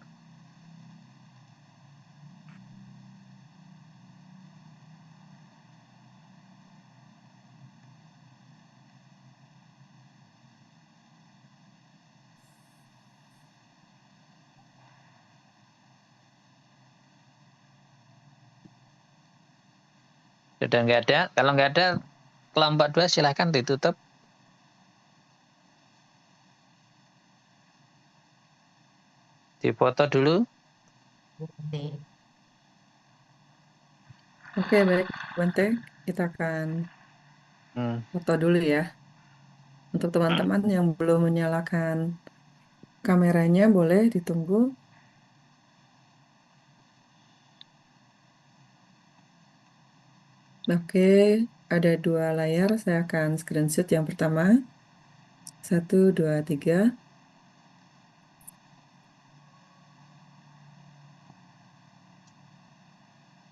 Sudah nggak ada? Kalau nggak ada, kelompok 2 silakan ditutup. Dipoto dulu. Oke, baik Bante. Kita akan foto dulu ya. Untuk teman-teman yang belum menyalakan kameranya, boleh ditunggu. Oke, ada 2 layar. Saya akan screenshot yang pertama. 1, 2, 3.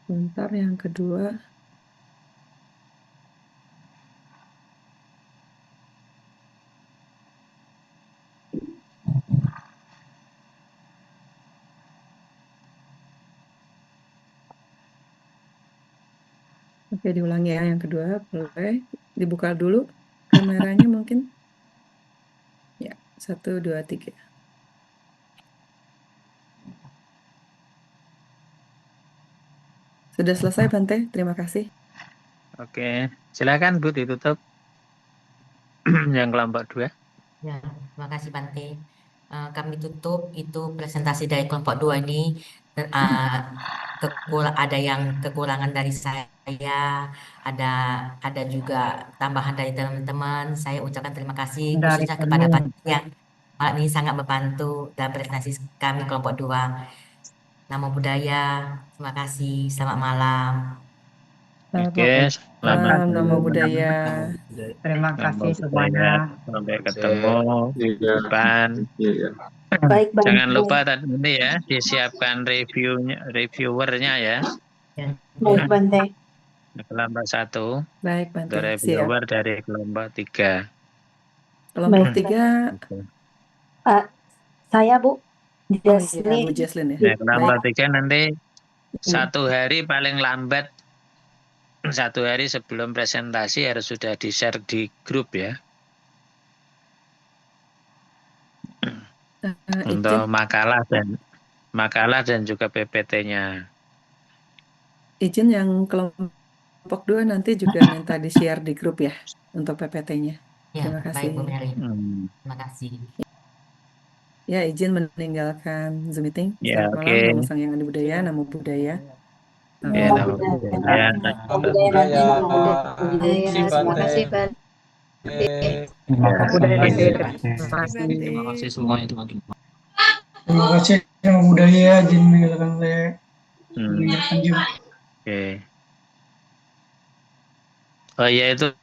Bentar, yang kedua. Oke, diulangi ya. Yang kedua, boleh dibuka dulu kameranya mungkin. Ya, 1, 2, 3. Sudah selesai, Bante. Terima kasih. Oke, silakan Bu ditutup. Yang kelompok 2. Ya, terima kasih Bante. Kami tutup itu presentasi dari kelompok 2 ini. Ada yang kekurangan dari saya, ada juga tambahan dari teman-teman. Saya ucapkan terima kasih Dari khususnya kepada kami. Bante yang malam ini sangat membantu dalam presentasi kami kelompok 2. Namo Buddhaya, terima kasih, selamat malam. Oke, selamat Namo Buddhaya. Terima kasih semuanya. Sampai ketemu depan. Baik, Bante. Jangan lupa tadi ya disiapkan reviewernya ya. Baik, Bante. Kelompok 1. Baik, Bante. Reviewer dari kelompok 3. Kelompok Baik. 3. Saya Bu Oh iya, Jesslyn. Bu Jesslyn ya. Nah, kelompok Baik. 3 nanti 1 hari paling lambat 1 hari sebelum presentasi harus sudah di-share di grup ya. Untuk makalah dan juga PPT-nya. Izin yang kelompok 2 nanti juga minta di-share di grup ya untuk PPT-nya. Ya, Terima kasih. baik Bu Mary. Terima kasih. Ya, izin meninggalkan Zoom meeting. Ya, Selamat oke. malam, Namo Sang Yang Adi Budaya, Namo Buddhaya. Ya, Namo Buddhaya. Terima kasih, Bante. Terima kasih semuanya teman-teman. Terima kasih yang budaya izin meninggalkan saya. Meninggalkan juga. Oke. Oh iya itu